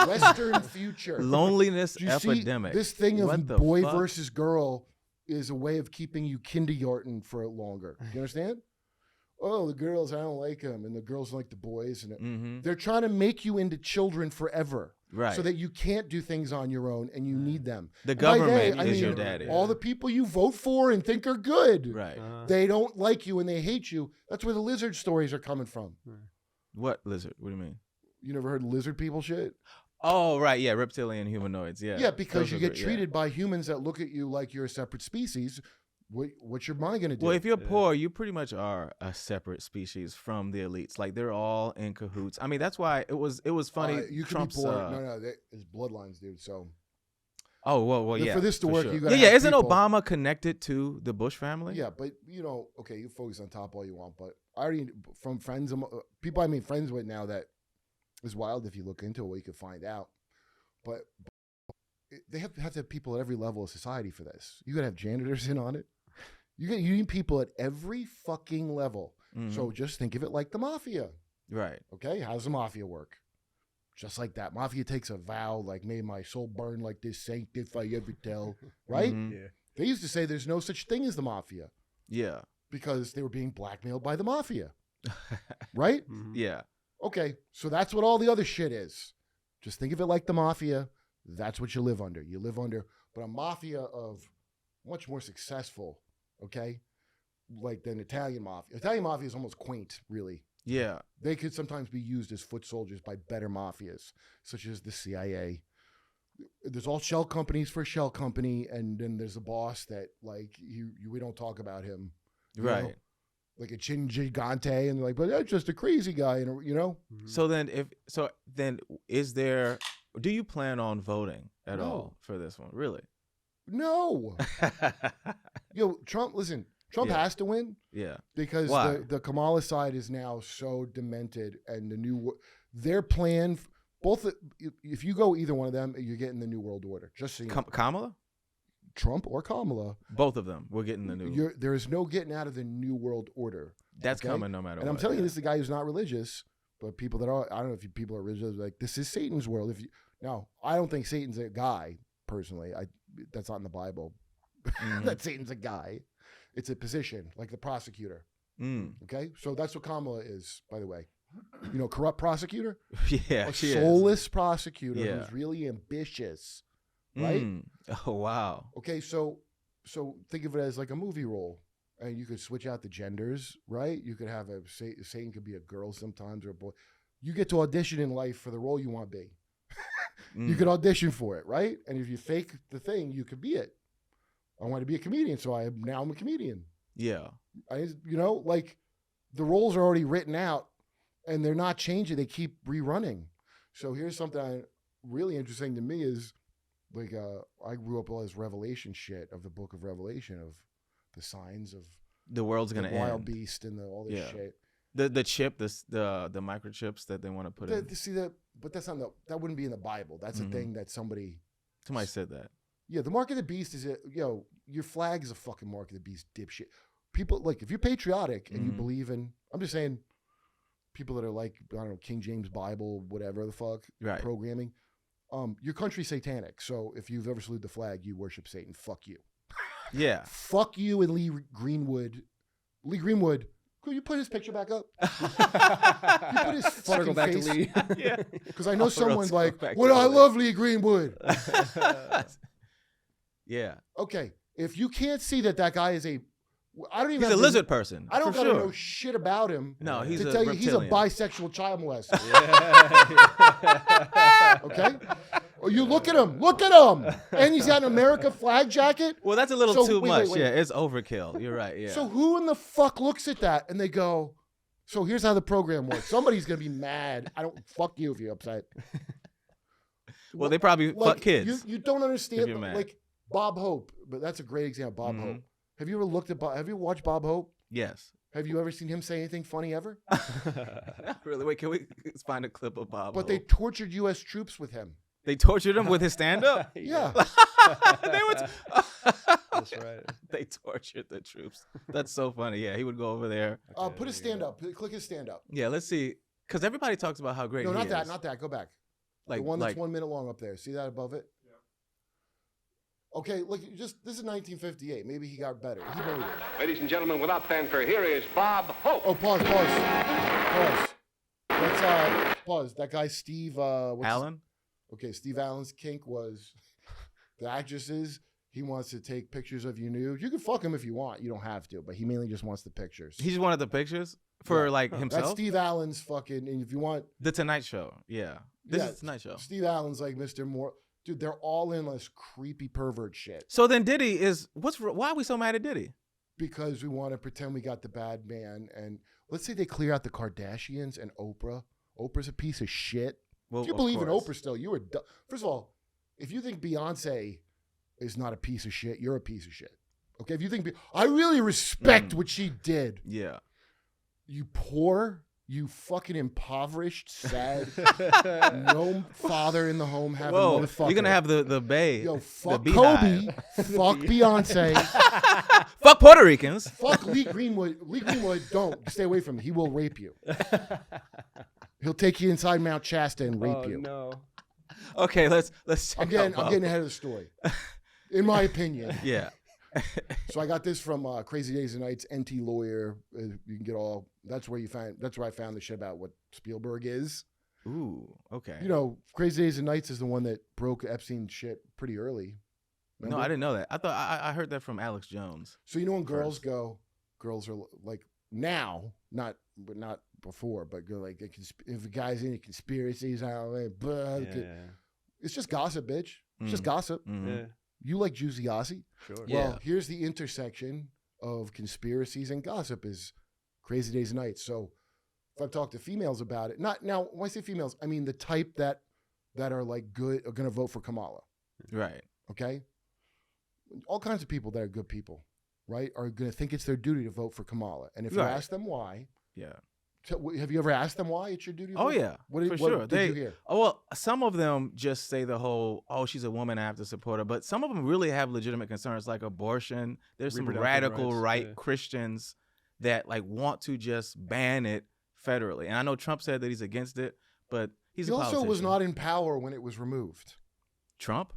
Western future. Loneliness epidemic. This thing of boy versus girl is a way of keeping you kindergarten for longer. You understand? Oh, the girls, I don't like them, and the girls like the boys, and they're trying to make you into children forever, right? So that you can't do things on your own, and you need them. The government is your daddy. All the people you vote for and think are good, right? They don't like you and they hate you. That's where the lizard stories are coming from. What lizard? What do you mean? You never heard of lizard people shit? Oh, right, yeah, reptilian humanoids, yeah. Yeah, because you get treated by humans that look at you like you're a separate species. What's your mind gonna do? Well, if you're poor, you pretty much are a separate species from the elites. Like they're all in cahoots. I mean, that's why it was funny. You can Trump's, be poor. No, it's bloodlines, dude. So. Oh well, yeah. For this to work, sure. you gotta. Yeah. Isn't Obama connected to the Bush family? Yeah, but okay, you focus on top all you want, but I already from friends, people I mean friends with now that is wild. If you look into it, well, you can find out. But they have to have people at every level of society for this. You gotta have janitors in on it. You need people at every fucking level. So just think of it like the mafia. Right. Okay? How does the mafia work? Just like that. Mafia takes a vow, like, may my soul burn like this saint if I ever tell. Right? Yeah. They used to say there's no such thing as the mafia. Yeah. Because they were being blackmailed by the mafia. Right? Yeah. Okay. So that's what all the other shit is. Just think of it like the mafia. That's what you live under. You live under, but a mafia of much more successful, okay, like than Italian mafia. Italian mafia is almost quaint, really. Yeah. They could sometimes be used as foot soldiers by better mafias, such as the CIA. There's all shell companies for a shell company, and then there's a boss that like we don't talk about him, Right. know? Like a chin gigante, and they're like, but that's just a crazy guy, and you know. So then, is there? Do you plan on voting at No. all for this one? Really? No, yo, Trump. Listen, Trump Yeah. has to win Yeah. because Why? the Kamala side is now so demented, and their plan. Both, if you go either one of them, you're getting the New World Order. Just so you know. Kamala? Trump or Kamala, Both of them. We're getting the new. there is no getting out of the New World Order. That's okay? coming no matter And what. I'm telling you, yeah. this is a guy who's not religious, but people that are, I don't know if people are religious, like, this is Satan's world. No, I don't think Satan's a guy, personally. That's not in the Bible. Mhm. That Satan's a guy. It's a position, like the prosecutor. Mm. Okay? So that's what Kamala is, by the way. You know, corrupt prosecutor? Yeah. A she is. soulless prosecutor Yeah. who's really ambitious. Right? Mm. Oh wow. Okay, so think of it as like a movie role, and you could switch out the genders, right? You could have Satan could be a girl sometimes or a boy. You get to audition in life for the role you want to be. You Mm. could audition for it, right? And if you fake the thing, you could be it. I want to be a comedian, so I'm a comedian. Yeah. Like the roles are already written out, and they're not changing. They keep rerunning. So here's something really interesting to me is. Like, I grew up all this Revelation shit of the book of Revelation of the signs of The world's the gonna end. wild beast and all this Yeah. shit. The chip, the microchips that they want to put in. See that, but that's not that wouldn't be in the Bible. That's a thing that somebody said that. Yeah, the mark of the beast is your flag is a fucking mark of the beast, dipshit. People like if you're patriotic and you believe in. I'm just saying, people that are like I don't know King James Bible, whatever the fuck Right. programming. Your country's satanic, so if you've ever saluted the flag, you worship Satan. Fuck you. Yeah. Fuck you and Lee Greenwood. Lee Greenwood. Could you put his picture back up? You put his Circle fucking back face. to Lee. Yeah. Because I know someone's circle like, back well, to I Lee." love Lee Greenwood. Yeah. Okay, if you can't see that guy is I don't even He's have a to- lizard person. I don't for gotta sure. know shit about him. No, he's to a tell you he's a reptilian. bisexual child molester. Yeah. Okay? Or you look at him, and he's got an America flag jacket. Well, that's a little So, too wait, much. wait. Yeah, it's overkill. You're right. Yeah. So who in the fuck looks at that and they go, so here's how the program works. Somebody's gonna be mad. I don't fuck you if you're upset. well, they probably fuck kids. You don't if understand you're mad. like Bob Hope, but that's a great example. Bob Mhm. Hope. Have you ever looked at have you watched Bob Hope? Yes. Have you ever seen him say anything funny ever? Not really. Wait, can we find a clip of Bob? But they Hope? tortured US troops with him. They tortured him with his stand-up. Yeah. They were. That's right. They tortured the troops. That's so funny. Yeah, he would go over there. Put his stand up. Click his stand up. Yeah, let's see. Because everybody talks about how great No, he not is. that. Not that. Go back. Like, The one that's like 1 minute long up there. See that above it? Yeah. Okay, look, this is 1958. Maybe he got better. He made it. Ladies and gentlemen, without fanfare, here is Bob Hope. Oh, pause. Let's pause. That guy Steve what's his- Allen? Okay, Steve Allen's kink was the actresses. He wants to take pictures of you nude. You can fuck him if you want. You don't have to, but he mainly just wants the pictures. He just wanted the pictures for Yeah. like That's himself. Steve Allen's fucking. And if you want, The Tonight Show. Yeah. This yeah, is Tonight Show. Steve Allen's like Mr. Moore. Dude, they're all in this creepy pervert shit So then Diddy is why are we so mad at Diddy? because we want to pretend we got the bad man. And let's say they clear out the Kardashians and Oprah. Oprah's a piece of shit. Well, If you of believe in course. Oprah still, you are. First of all, if you think Beyonce is not a piece of shit, you're a piece of shit. Okay, if you think I really respect what she did, Yeah. you poor, you fucking impoverished, sad, no father in the home having Whoa, motherfucker. you're gonna have the Bay. Yo, the fuck beehive. Kobe, fuck Beyonce, Fuck Puerto Ricans. fuck Lee Greenwood. Lee Greenwood, don't stay away from him. He will rape you. He'll take you inside Mount Shasta and rape Oh, you. no. Okay, let's I'm check out Bob. getting ahead of the story. In my opinion. Yeah. So I got this from Crazy Days and Nights, NT Lawyer. You can get all. That's where I found the shit about what Spielberg is. Ooh, okay. You know, Crazy Days and Nights is the one that broke Epstein's shit pretty early. Remember? No, I didn't know that. I thought I heard that from Alex Jones. So you know when girls First. go, girls are like now, not before, but go like if a guy's into conspiracies, it's just gossip, bitch. It's just gossip. Mhm. Yeah, You like juicy gossip? sure. Yeah. Well, here's the intersection of conspiracies and gossip is Crazy Days and Nights. So if I've talked to females about it, not now when I say females, I mean the type that are like good are going to vote for Kamala. Right. Okay, all kinds of people that are good people, right, are going to think it's their duty to vote for Kamala. And if you Right. ask them why, Yeah. have you ever asked them why it's your duty? To Oh vote? yeah. What for did, what sure. did you hear? Oh well, some of them just say the whole, "Oh, she's a woman, I have to support her." But some of them really have legitimate concerns, like abortion. There's some Reproductive radical rights, right yeah. Christians that like want to just ban it federally. And I know Trump said that he's against it, but he's He a also was politician. not in power when it was removed. Trump,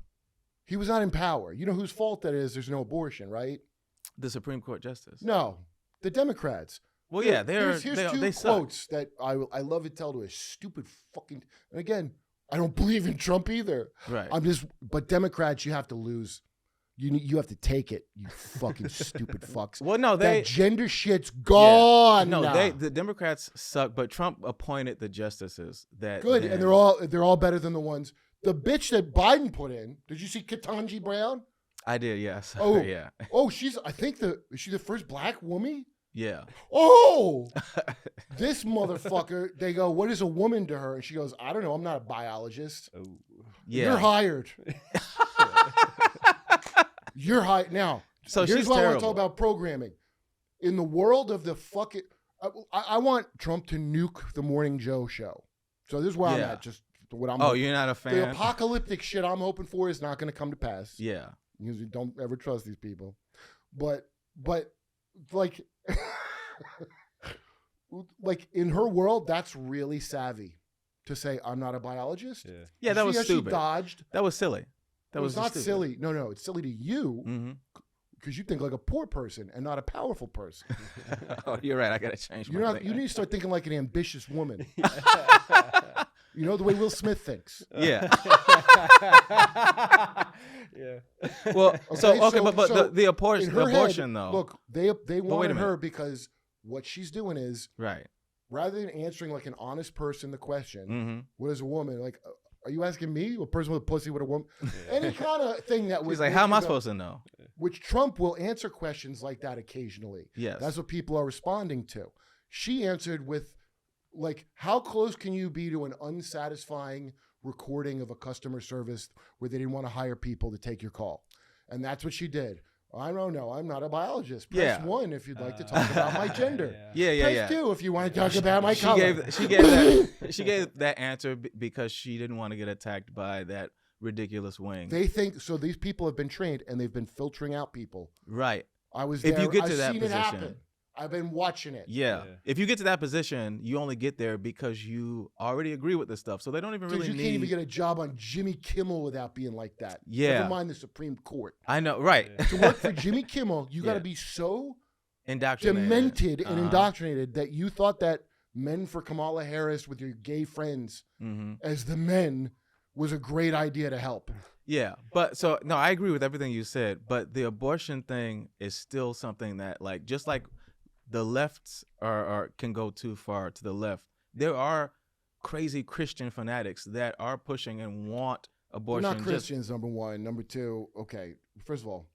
He was not in power. You know whose fault that is? There's no abortion, right? the Supreme Court justice. No, the Democrats. Well, yeah, Here's they two suck. quotes that I love to tell to a stupid fucking. And again, I don't believe in Trump either. Right. But Democrats, you have to lose. You have to take it. You fucking stupid fucks. Well, no, they That gender shit's gone. no, now. the Democrats suck, but Trump appointed the justices that Good, then- and they're all better than the ones. The bitch that Biden put in. Did you see Ketanji Brown? I did, yes. Oh. yeah. Oh, is she the first black woman? Yeah. Oh, this motherfucker. They go, what is a woman to her? And she goes, I don't know. I'm not a biologist. Oh. Yeah. You're hired. You're hired. Now, So here's she's what I want to terrible. talk about programming. In the world of the fucking, I want Trump to nuke the Morning Joe show. So this is where I'm Yeah. at. Just what I'm. Oh, you're not a fan? the apocalyptic shit I'm hoping for is not going to come to pass. Yeah. Because you don't ever trust these people. But like like in her world, that's really savvy to say I'm not a biologist. Yeah. Yeah, that See was how stupid. She dodged. That was silly. That It was was not just stupid. silly. No, it's silly to you Mm-hmm. because you think like a poor person and not a powerful person. Oh, you're right. I gotta change my You thing. need to start thinking like an ambitious woman. You know the way Will Smith thinks. Yeah. Yeah. Well, so but the In abortion, her abortion head, though. look, they wait wanted a her minute. because what she's doing is Right. rather than answering like an honest person the question, Mm-hmm. what is a woman? Like, are you asking me, a person with a pussy with a woman? Any kind of thing that would. He's like, make how am you I go- supposed to know? Which Trump will answer questions like that occasionally. Yes. That's what people are responding to. She answered with, like, how close can you be to an unsatisfying recording of a customer service where they didn't want to hire people to take your call? And that's what she did. I don't know. I'm not a biologist. Press Yeah. 1 if you'd like to talk about my gender. Yeah. Press 2 if you want to talk about my She color. gave that answer because she didn't want to get attacked by that ridiculous wing. They think so. These people have been trained and they've been filtering out people. Right. I was If there. you get to I've that seen position. it happen. I've been watching it. Yeah. Yeah. If you get to that position, you only get there because you already agree with this stuff. So they don't even Dude, really you need. can't even get a job on Jimmy Kimmel without being like that. Yeah. Never mind the Supreme Court. I know. Right. To work for Jimmy Kimmel, you got to Yeah. be so Indoctrinated. demented and Uh-huh. indoctrinated that you thought that men for Kamala Harris with your gay friends Mhm. as the men was a great idea to help. Yeah, but so no, I agree with everything you said, but the abortion thing is still something that, like, just like the lefts are can go too far to the left, there are crazy Christian fanatics that are pushing and want They're abortion. not just- Christians, number one. Number two, okay, first of all,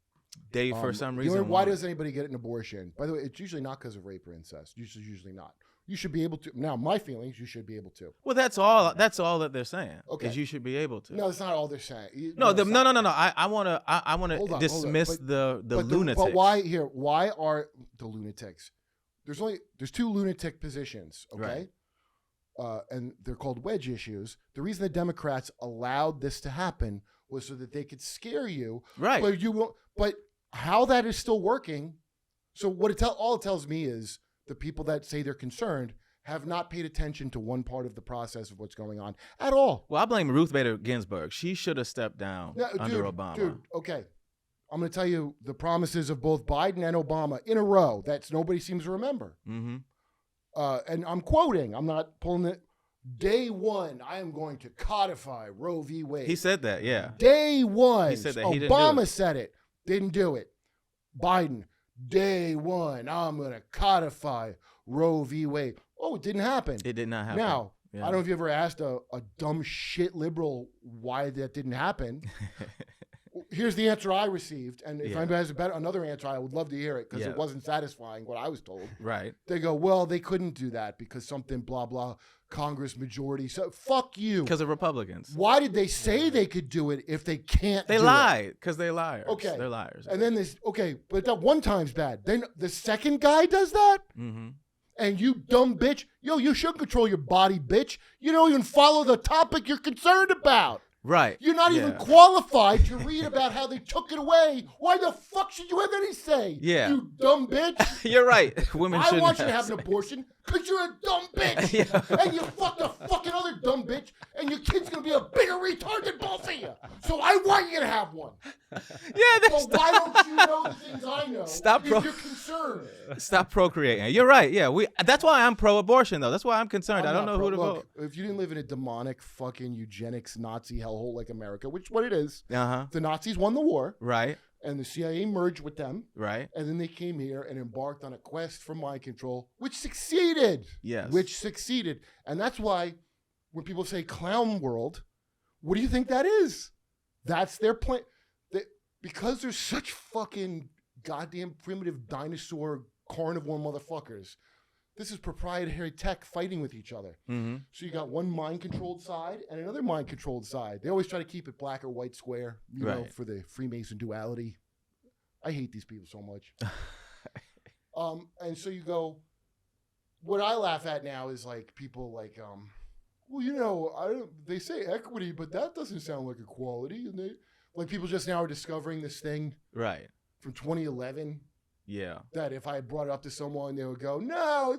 they for some you know, reason why want it. does anybody get an abortion? By the way, it's usually not because of rape or incest. Usually not. You should be able to. Now, my feelings, you should be able to. Well, that's all that they're saying. Okay. Is you should be able to. No, that's not all they're saying. No, it's not. no. I wanna Hold on, dismiss but- the But lunatics. But why here? Why are the lunatics? There's two lunatic positions, okay? And they're called wedge issues. The reason the Democrats allowed this to happen was so that they could scare you, Right. But you won't. But how that is still working? So what all it tells me is the people that say they're concerned have not paid attention to one part of the process of what's going on at all. Well, I blame Ruth Bader Ginsburg. She should have stepped down Yeah, under Obama. Dude, okay. I'm going to tell you the promises of both Biden and Obama in a row that nobody seems to remember. Mm-hmm. And I'm quoting. I'm not pulling it. Day one, I am going to codify Roe v. Wade. He said that, yeah. Day one. He said that. He didn't do Obama it. said it. Didn't do it. Biden, day one, I'm going to codify Roe v. Wade. Oh, it didn't happen. It did not happen. Now, Yeah. I don't know if you ever asked a dumb shit liberal why that didn't happen. Here's the answer I received. And if Yeah. anybody has another answer, I would love to hear it because Yeah. it wasn't satisfying what I was told. Right. They go, well, they couldn't do that because something blah, blah, Congress majority. So fuck you. Because of Republicans. Why did they say they could do it if they can't They do it? lied because they liars. Okay. They're liars. And then this, okay, but that one time's bad. Then the second guy does that? Mm-hmm. And you dumb bitch, yo, you should control your body, bitch. You don't even follow the topic you're concerned about. Right. You're not Yeah. even qualified to read about how they took it away. Why the fuck should you have any say? Yeah. You dumb bitch. You're right. Women I shouldn't want you to have an abortion because you're a dumb bitch. Yeah. And you fucked a fucking other dumb bitch, and your kid's going to be a bigger retard than both of you. So I want you to have one. Yeah, that's But why don't you know the things I know Stop if pro- you're concerned? stop procreating. You're right. Yeah, that's why I'm pro-abortion though. That's why I'm concerned. I I'm don't not know who to look, vote. If you didn't live in a demonic fucking eugenics Nazi hellhole like America, which is what it is, Uh-huh. the Nazis won the war, Right. and the CIA merged with them, Right. and then they came here and embarked on a quest for mind control, which succeeded. Yes. Which succeeded. And that's why when people say clown world, what do you think that is? That's their plan. Because they're such fucking goddamn primitive dinosaur carnivore motherfuckers, this is proprietary tech fighting with each other. Mm-hmm. So you got one mind-controlled side and another mind-controlled side. They always try to keep it black or white square, you know, Right. for the Freemason duality. I hate these people so much. And so you go, what I laugh at now is like people like, well, you know, they say equity, but that doesn't sound like equality. And they, like people just now are discovering this thing Right. from 2011 Yeah. that if I had brought it up to someone, they would go, no,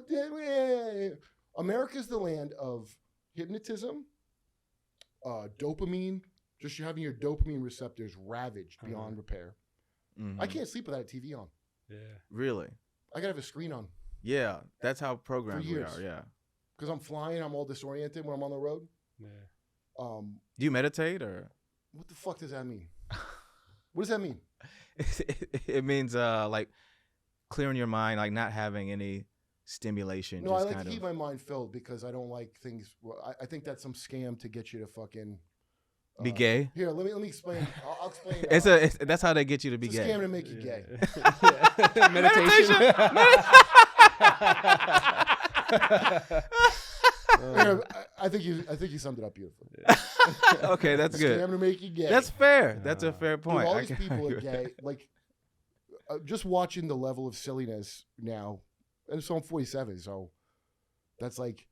America's the land of hypnotism, dopamine, just having your dopamine receptors ravaged beyond repair. Mhm. I can't sleep without a TV on. Yeah. Really. I gotta have a screen on Yeah. That's how programmed we years. are. Yeah. because I'm flying. I'm all disoriented when I'm on the road. Yeah. Do you meditate or? What the fuck does that mean? What does that mean? It means like clearing your mind, like not having any stimulation. No, I just like kind to of. keep my mind filled because I don't like things. I think that's some scam to get you to fucking Be gay. Here, let me explain. I'll explain. That's how they get you to be it's a gay. scam to make you gay. Yeah. Meditation. Here, I think you summed it up beautifully. Okay, that's Scam good. to make you gay. That's fair. That's a fair Dude, point. all I these can people agree are with gay. that. Like, just watching the level of silliness now, and so I'm 47, so that's like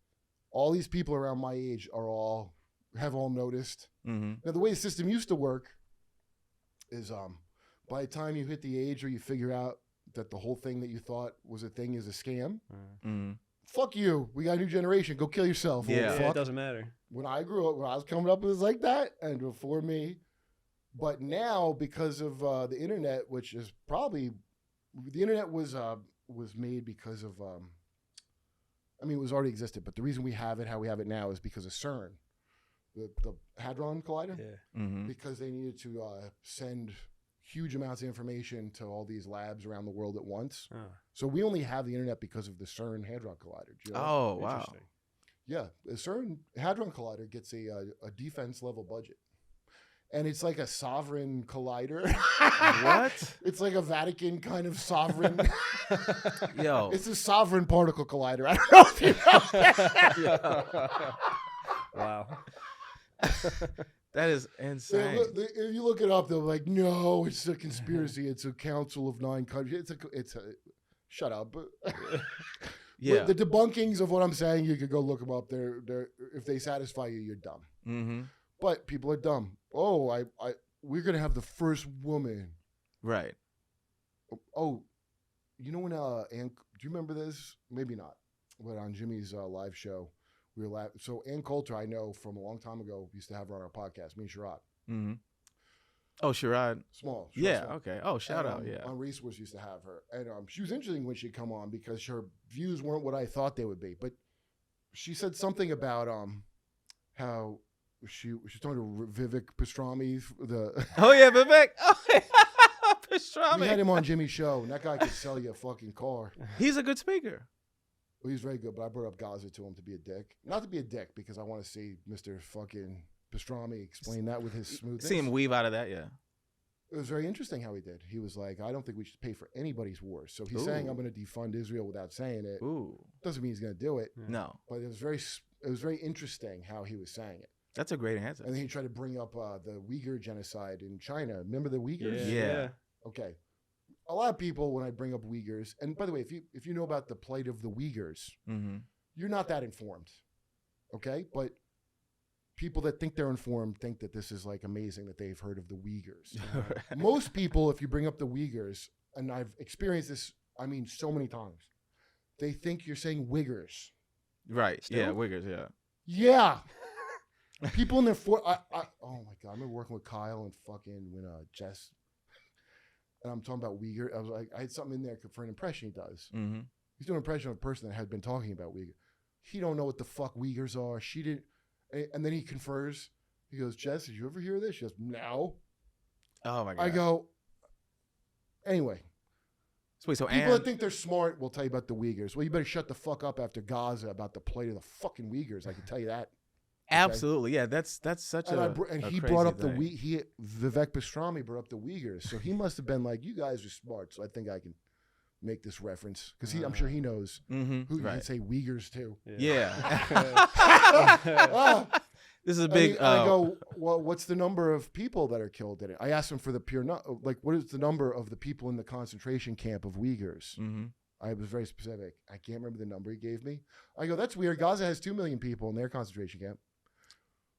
all these people around my age have all noticed. Mhm. Now, the way the system used to work is by the time you hit the age where you figure out that the whole thing that you thought was a thing is a scam, Mhm. fuck you. We got a new generation. Go kill yourself. old Yeah. Yeah, fuck. it doesn't matter. When I grew up, when I was coming up, it was like that, and before me. But now, because of the internet, which is probably the internet was made because of, I mean, it was already existed, but the reason we have it how we have it now is because of CERN, the Hadron Collider, Yeah. Mhm. because they needed to send huge amounts of information to all these labs around the world at once. Oh, So we only have the internet because of the CERN Hadron Collider. Do you know? Oh wow. interesting. Yeah, the CERN Hadron Collider gets a defense level budget, and it's like a sovereign collider. What? It's like a Vatican kind of sovereign. Yo. It's a sovereign particle collider. I don't know if you know that. Wow. That is They insane. if you look it up, they're like, no, it's a conspiracy. It's a council of 9 countries. It's a. Shut up. Yeah. The debunkings of what I'm saying, you could go look them up. They're if they satisfy you, you're dumb. Mm-hmm. But people are dumb. Oh, we're gonna have the first woman. Right. Oh, you know when Ann? Do you remember this? Maybe not. But on Jimmy's live show, we were laughing. So Ann Coulter, I know from a long time ago, used to have her on our podcast. Me and Sherrod. Mm-hmm. Oh, Sherrod. Small. Yeah. Small. Okay. Oh, shout And, out. Yeah. On Resource used to have her, and she was interesting when she'd come on because her views weren't what I thought they would be. But she said something about how she was talking to Vivek Pastrami. Oh yeah, Vivek. Oh, Pastrami. We had him on Jimmy's show, and that guy could sell you a fucking car. He's a good speaker. Well, he's very good, but I brought up Gaza to him to be a dick. Not to be a dick, because I want to see Mr. fucking Pastrami explain that with his smoothness. See him weave out of that, yeah. It was very interesting how he did. He was like, I don't think we should pay for anybody's wars. So he's saying I'm going to defund Israel without saying it. Ooh. Doesn't mean he's going to do it. No. But it was very interesting how he was saying it. That's a great answer. And then he tried to bring up the Uyghur genocide in China. Remember the Uyghurs? Yeah. Okay. A lot of people, when I bring up Uyghurs, and by the way, if you know about the plight of the Uyghurs, you're not that informed. Okay? But people that think they're informed think that this is like amazing that they've heard of the Uyghurs. Most people, if you bring up the Uyghurs, and I've experienced this, I mean, so many times, they think you're saying Uyghurs. Right. Still? Yeah, Wiggers, yeah. Yeah. People in their oh my God, I remember working with Kyle and fucking when Jess, and I'm talking about Uyghur. I was like, I had something in there for an impression he does. Mm-hmm. He's doing an impression of a person that had been talking about Uyghur. He don't know what the fuck Uyghurs are. She didn't. And then he confers. He goes, Jess, did you ever hear this? She goes, no. Oh my God. I go, anyway. Sweet. So People that think they're smart will tell you about the Uyghurs. Well, you better shut the fuck up after Gaza about the plight of the fucking Uyghurs. I can tell you that. Absolutely. Yeah, that's such and a he crazy brought up thing. Vivek Pastrami brought up the Uyghurs. So he must have been like, you guys are smart. So I think I can make this reference. Because I'm sure he knows who you can say Uyghurs to. Yeah. This is a And big. I go, well, what's the number of people that are killed in it? I asked him for the what is the number of the people in the concentration camp of Uyghurs? Mm-hmm. I was very specific. I can't remember the number he gave me. I go, that's weird. Gaza has 2 million people in their concentration camp.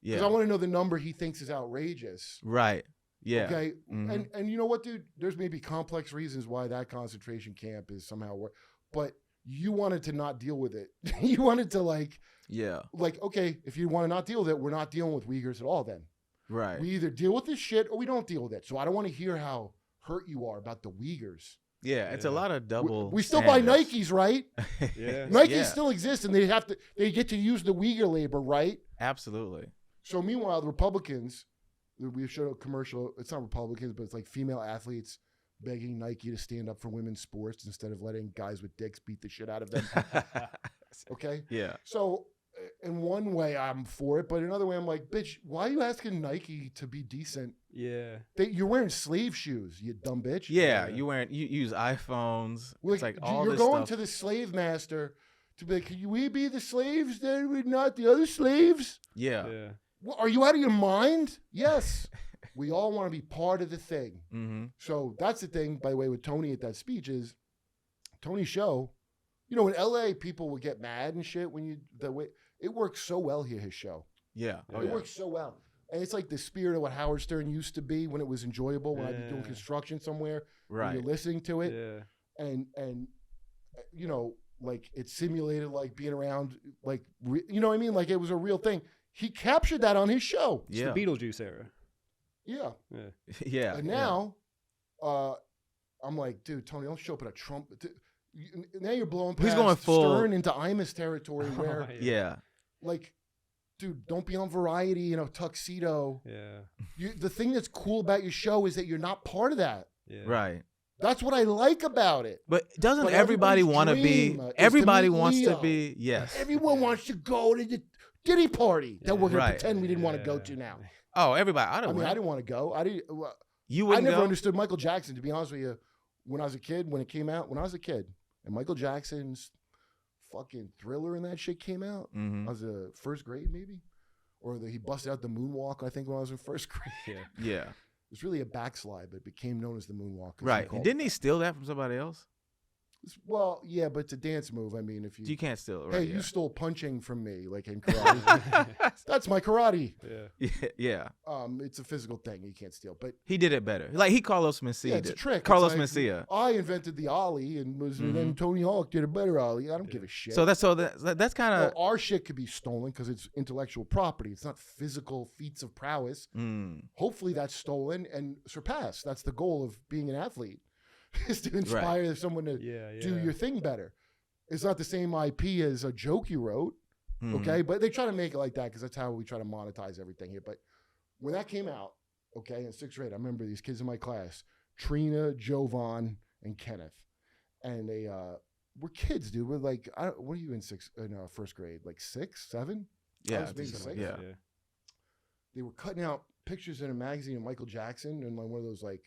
Because Yeah. I want to know the number he thinks is outrageous. Right. Yeah. Okay. Mhm. And you know what, dude? There's maybe complex reasons why that concentration camp is somehow worse. But you wanted to not deal with it. You wanted to Yeah. okay, if you want to not deal with it, we're not dealing with Uyghurs at all then. Right. We either deal with this shit or we don't deal with it. So I don't want to hear how hurt you are about the Uyghurs. Yeah. It's a lot of double. We still buy standards. Nikes, right? Yeah. Nikes Yeah. still exist and they get to use the Uyghur labor, right? Absolutely. So meanwhile, the Republicans, we showed a commercial. It's not Republicans, but it's like female athletes begging Nike to stand up for women's sports instead of letting guys with dicks beat the shit out of them. Okay? Yeah. So in one way, I'm for it, but another way, I'm like, bitch, why are you asking Nike to be decent? Yeah. You're wearing slave shoes, you dumb bitch. Yeah. You use iPhones. It's like all you're this going stuff. to the slave master to be like, can we be the slaves then? We're not the other slaves? Yeah. Yeah. Well, are you out of your mind? Yes. We all want to be part of the thing. Mm-hmm. So that's the thing, by the way, with Tony at that speech is Tony's show. You know, in LA, people would get mad and shit it works so well here, his show. Yeah. Oh, It yeah. works so well. And it's like the spirit of what Howard Stern used to be when it was enjoyable, when I'd be doing Yeah. construction somewhere. Right. And you're listening to it. Yeah. And you know, like it simulated like being around, like, you know what I mean? Like it was a real thing. He captured that on his show. It's Yeah. the Beetlejuice era. Yeah. Yeah. Yeah. And now, I'm like, dude, Tony, don't show up at a Trump. Now you're blowing past He's going full- Stern into Imus territory where, Yeah. like, dude, don't be on Variety in a tuxedo. Yeah. The thing that's cool about your show is that you're not part of that. Yeah. Right. That's what I like about it. But doesn't But everybody everybody's want to be? dream is to Everybody meet wants to Leo. be. Yes. Everyone wants to go to the Diddy party that we're going Right. to pretend we didn't want to go to now. Oh, everybody. I I don't. mean, I didn't want to go. You I wouldn't never go? understood Michael Jackson, to be honest with you. When I was a kid, when it came out, when I was a kid, and Michael Jackson's fucking Thriller and that shit came out, Mhm. I was in first grade maybe, or he busted out the moonwalk. I think when I was in first grade. Yeah. Yeah. It's really a backslide, but it became known as the moonwalk. 'cause Right. called- Didn't he steal that from somebody else? Well, yeah, but it's a dance move. I mean, if You can't steal it, hey, right? you stole punching from me, like in karate. That's my karate. Yeah. Yeah. It's a physical thing. You can't steal, but He did it better. Like he Carlos Mencia yeah, it's a did. trick. Carlos It's like, Mencia. I invented the ollie, and then Tony Hawk did a better ollie. I don't give a shit. So that's kind of. Well, our shit could be stolen because it's intellectual property. It's not physical feats of prowess. Hopefully that's stolen and surpassed. That's the goal of being an athlete, is to inspire someone to Yeah. do your thing better. It's not the same IP as a joke you wrote. Okay, but they try to make it like that because that's how we try to monetize everything here. But when that came out, okay, in sixth grade, I remember these kids in my class, Trina, Jovan, and Kenneth, and they were kids, dude. We're like, what are you in first grade? Like 6, 7? I Yeah, was I maybe think so. 6. Yeah. They were cutting out pictures in a magazine of Michael Jackson and like one of those like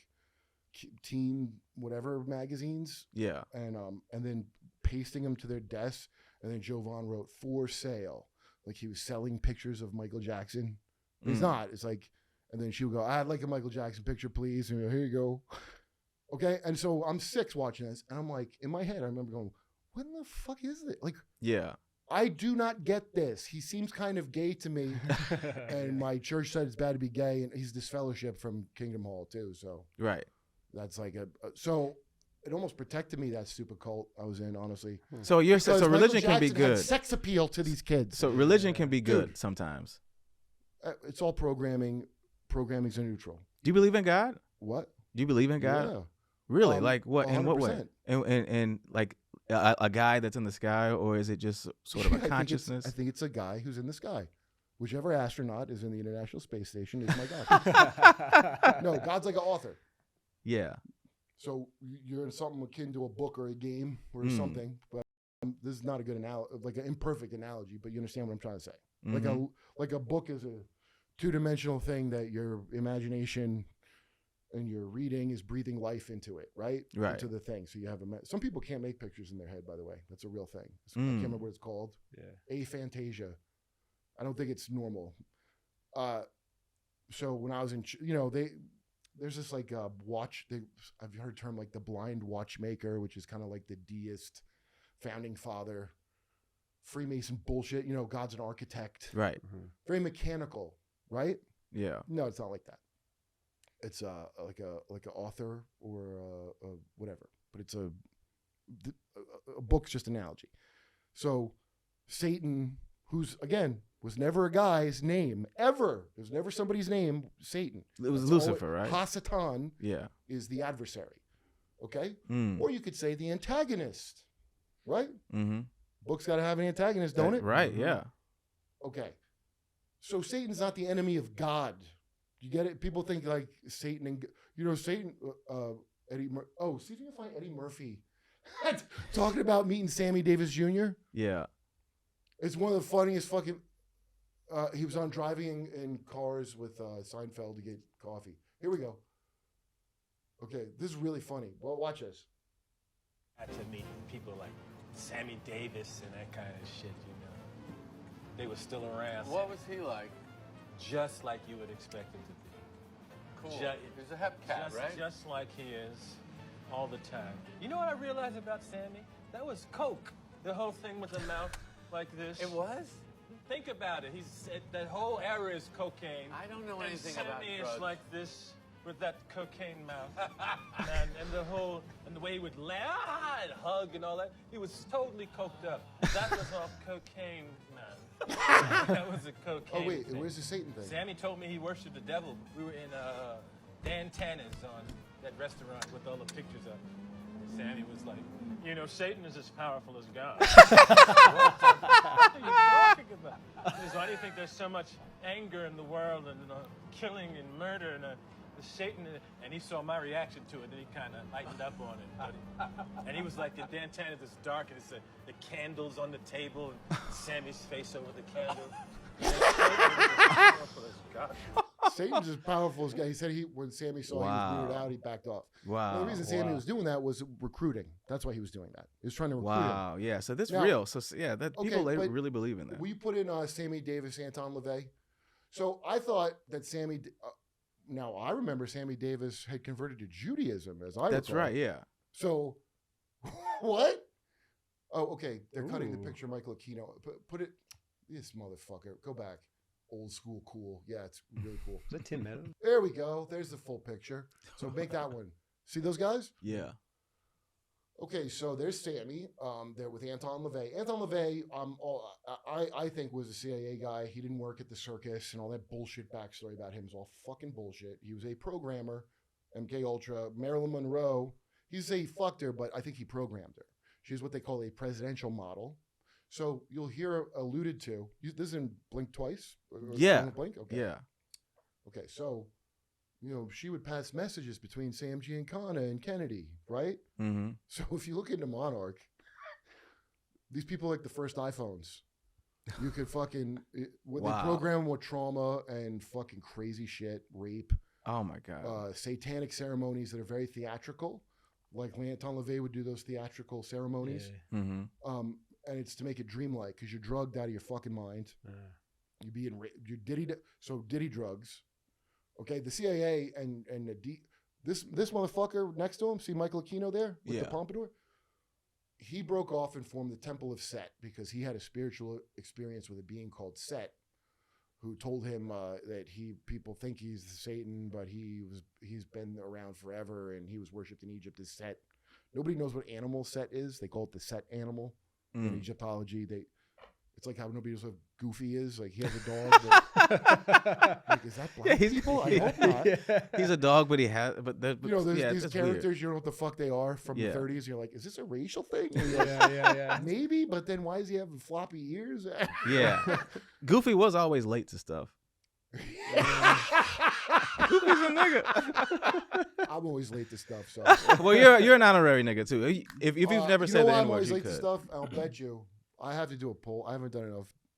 teen whatever magazines. Yeah. And then pasting them to their desks. And then Jovan wrote "for sale," like he was selling pictures of Michael Jackson. He's not. It's like, and then she would go, "I'd like a Michael Jackson picture, please." And here you go. Okay. And so I'm 6 watching this, and I'm like, in my head, I remember going, "What in the fuck is this?" Like, Yeah. I do not get this. He seems kind of gay to me, and my church said it's bad to be gay, and he's disfellowship from Kingdom Hall too. So Right. that's like so. It almost protected me, that stupid cult I was in, honestly. So you're Because so Michael religion can be Jackson had good. sex appeal to these kids. So religion can be good Dude. sometimes. It's all programming. Programming's neutral. Do you believe in God? What? Do you believe in God? Yeah. Really? Like what? In what way? 100%. And like a guy that's in the sky, or is it just sort of a consciousness? I think it's a guy who's in the sky. Whichever astronaut is in the International Space Station is my God. No, God's like an author. Yeah. So you're in something akin to a book or a game or something. But this is not a good analogy, like an imperfect analogy. But you understand what I'm trying to say. Like a book is a 2-dimensional thing that your imagination and your reading is breathing life into it, right? Right. Into the thing. So you have some people can't make pictures in their head, by the way. That's a real thing. I can't remember what it's called. Yeah. Aphantasia. I don't think it's normal. So when I was in, there's this like watch. I've heard a term like the blind watchmaker, which is kind of like the deist founding father, Freemason bullshit. God's an architect. Right. Very mechanical, right? Yeah. No, it's not like that. It's like a author or whatever, but it's a book's just analogy. So Satan, who's again was never a guy's name ever. There's never somebody's name Satan. It was That's Lucifer, right? Hasatan Yeah. is the adversary. Okay, or you could say the antagonist, right? Mm-hmm. Book's got to have an antagonist, don't it? Right. Yeah. Okay. So Satan's not the enemy of God. You get it? People think like Satan and Satan. Eddie. See if you can find Eddie Murphy talking about meeting Sammy Davis Jr. Yeah. It's one of the funniest fucking. He was on driving in cars with Seinfeld to get coffee. Here we go. Okay, this is really funny. Well, watch this. I had to meet people like Sammy Davis and that kind of shit, They were still around. What was he like? Just like you would expect him to be. Cool. He's a hep cat, right? Just like he is all the time. You know what I realized about Sammy? That was coke. The whole thing with the mouth like this. It was? Think about it. That whole era is cocaine. I don't know anything Sammy about drugs. is like this with that cocaine mouth. and the way he would laugh and hug and all that. He was totally coked up. That was all cocaine, man. That was a cocaine. Oh wait, thing. where's the Satan thing? Sammy told me he worshipped the devil. We were in Dan Tana's on that restaurant with all the pictures up. Sammy was like, Satan is as powerful as God. What are you talking about? He says, why do you think there's so much anger in the world and killing and murder and Satan? And he saw my reaction to it, and he kind of lightened up on it. And he was like, the Dan Tana's is dark, and it's the candles on the table, and Sammy's face over the candle. Satan is as powerful as God. Satan's as powerful as God. He said when Sammy saw he was weirded out, he backed off. Wow. And the reason Sammy was doing that was recruiting. That's why he was doing that. He was trying to recruit him. Wow. Yeah. So this Now- real. So yeah, that Okay, people but really believe in that. We put in Sammy Davis, Anton LaVey. So I thought that now I remember Sammy Davis had converted to Judaism, as I That's recall. right. Yeah. So, what? Oh, okay. They're cutting the picture of Michael Aquino. Put it. This motherfucker. Go back. Old school cool. Yeah, it's really cool. Is that Tim Meadows? There we go. There's the full picture. So make that one. See those guys? Yeah. Okay, so there's Sammy. There with Anton LaVey. Anton LaVey, I think was a CIA guy. He didn't work at the circus, and all that bullshit backstory about him is all fucking bullshit. He was a programmer, MK Ultra. Marilyn Monroe. He say he fucked her, but I think he programmed her. She's what they call a presidential model. So you'll hear alluded to. This is in Blink Twice. Yeah. Blink. Okay. Yeah. Okay. So, she would pass messages between Sam Giancana and Kennedy, right? Mm-hmm. So if you look into Monarch, these people like the first iPhones. You could fucking they program with trauma and fucking crazy shit, rape. Oh my God. Satanic ceremonies that are very theatrical, like Anton LaVey would do those theatrical ceremonies. Yeah. Mm-hmm. And it's to make it dreamlike because you're drugged out of your fucking mind. You be in Diddy drugs. Okay, the CIA and this motherfucker next to him, see Michael Aquino there with the pompadour? He broke off and formed the Temple of Set because he had a spiritual experience with a being called Set, who told him that people think he's Satan, but he's been around forever and he was worshipped in Egypt as Set. Nobody knows what animal Set is. They call it the Set animal in Egyptology. It's like how nobody knows what Goofy is. Like he has a dog. Like, is that black people? I hope not. Yeah. He's a dog, but these characters. Weird. You don't know what the fuck they are from the 30s. You're like, is this a racial thing? Yeah. Maybe, but then why does he have floppy ears? Yeah. Goofy was always late to stuff. Goofy's a nigga. I'm always late to stuff. So well, you're an honorary nigga too. If you've never said the I'm N-word, always you late to could. stuff. I'll bet you. I have to do a poll. I haven't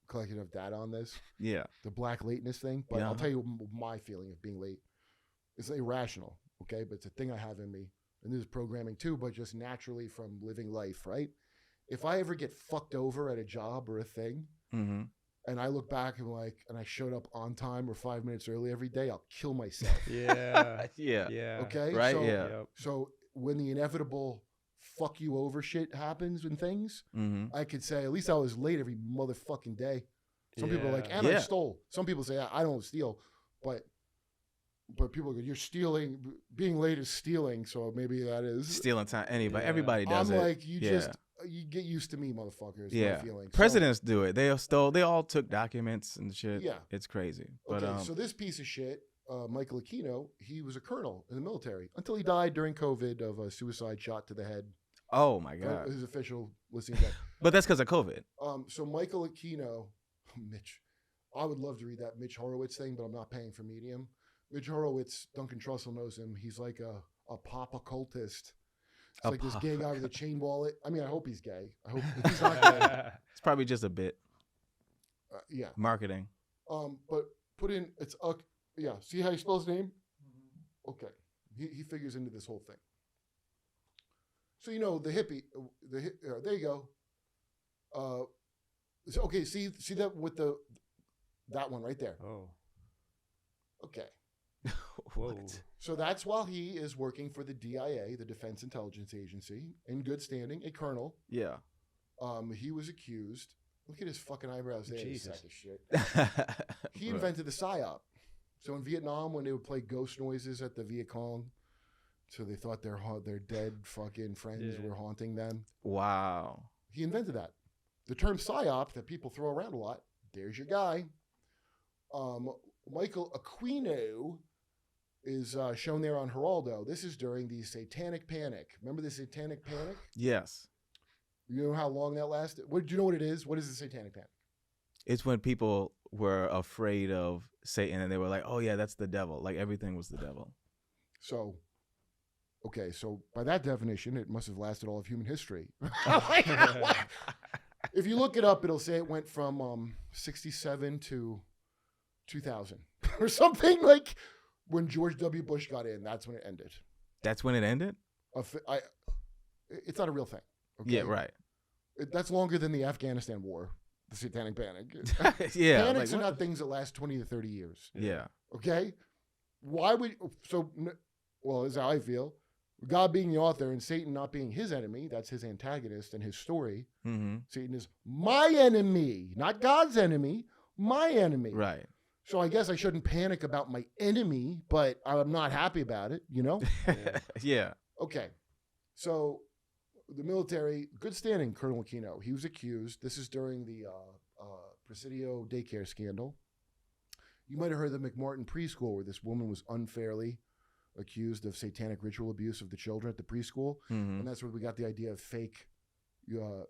collected enough data on this. Yeah. The black lateness thing. But I'll tell you my feeling of being late. It's irrational, okay? But it's a thing I have in me. And this is programming too, but just naturally from living life, right? If I ever get fucked over at a job or a thing, and I look back and I showed up on time or 5 minutes early every day, I'll kill myself. Yeah. Okay? Right? So when the inevitable fuck you over shit happens and things, I could say, at least I was late every motherfucking day. Some people are like, and I stole. Some people say, I don't steal. But people go, you're stealing. Being late is stealing. So maybe that is. Stealing time. Everybody does it. I'm like, you get used to me, motherfuckers. Yeah. My feeling. Presidents do it. They all took documents and shit. Yeah. It's crazy. Okay, But, so this piece of shit, Michael Aquino, he was a colonel in the military until he died during COVID of a suicide shot to the head. Oh my God. His official listing. But that's because of COVID. So Michael Aquino, Mitch, I would love to read that Mitch Horowitz thing, but I'm not paying for Medium. Mitch Horowitz, Duncan Trussell knows him. He's like a pop occultist. It's like this gay guy with a chain wallet. I mean, I hope he's gay. I hope if he's not gay. It's probably just a bit. Yeah. Marketing. But put in See how you spell his name? Okay. He figures into this whole thing. So the hippie. There you go. Okay. See that with that one right there. Oh. Okay. Whoa. So that's while he is working for the DIA, the Defense Intelligence Agency, in good standing, a colonel. Yeah. He was accused. Look at his fucking eyebrows there. Jesus. Sack of shit. He invented the PSYOP. So in Vietnam, when they would play ghost noises at the Viet Cong, so they thought their dead fucking friends were haunting them. Wow. He invented that. The term PSYOP that people throw around a lot, there's your guy. Michael Aquino is shown there on Geraldo. This is during the Satanic Panic. Remember the Satanic Panic? Yes. You know how long that lasted? Do you know what it is? What is the Satanic Panic? It's when people were afraid of Satan and they were like, oh yeah, that's the devil. Like everything was the devil. So, okay. So by that definition, it must have lasted all of human history. If you look it up, it'll say it went from 67 to 2000 or something. Like when George W. Bush got in, that's when it ended. That's when it ended? It's not a real thing. Okay? Yeah, right. That's longer than the Afghanistan war, the Satanic Panic. Yeah. Panics are not things that last 20 to 30 years. Yeah. Okay? This is how I feel. God being the author and Satan not being his enemy, that's his antagonist and his story. Mm-hmm. Satan is my enemy, not God's enemy, my enemy. Right. So I guess I shouldn't panic about my enemy, but I'm not happy about it, Yeah. Okay. So the military, good standing, Colonel Aquino. He was accused. This is during the Presidio daycare scandal. You might have heard the McMartin preschool where this woman was unfairly accused of satanic ritual abuse of the children at the preschool. Mm-hmm. And that's where we got the idea of fake,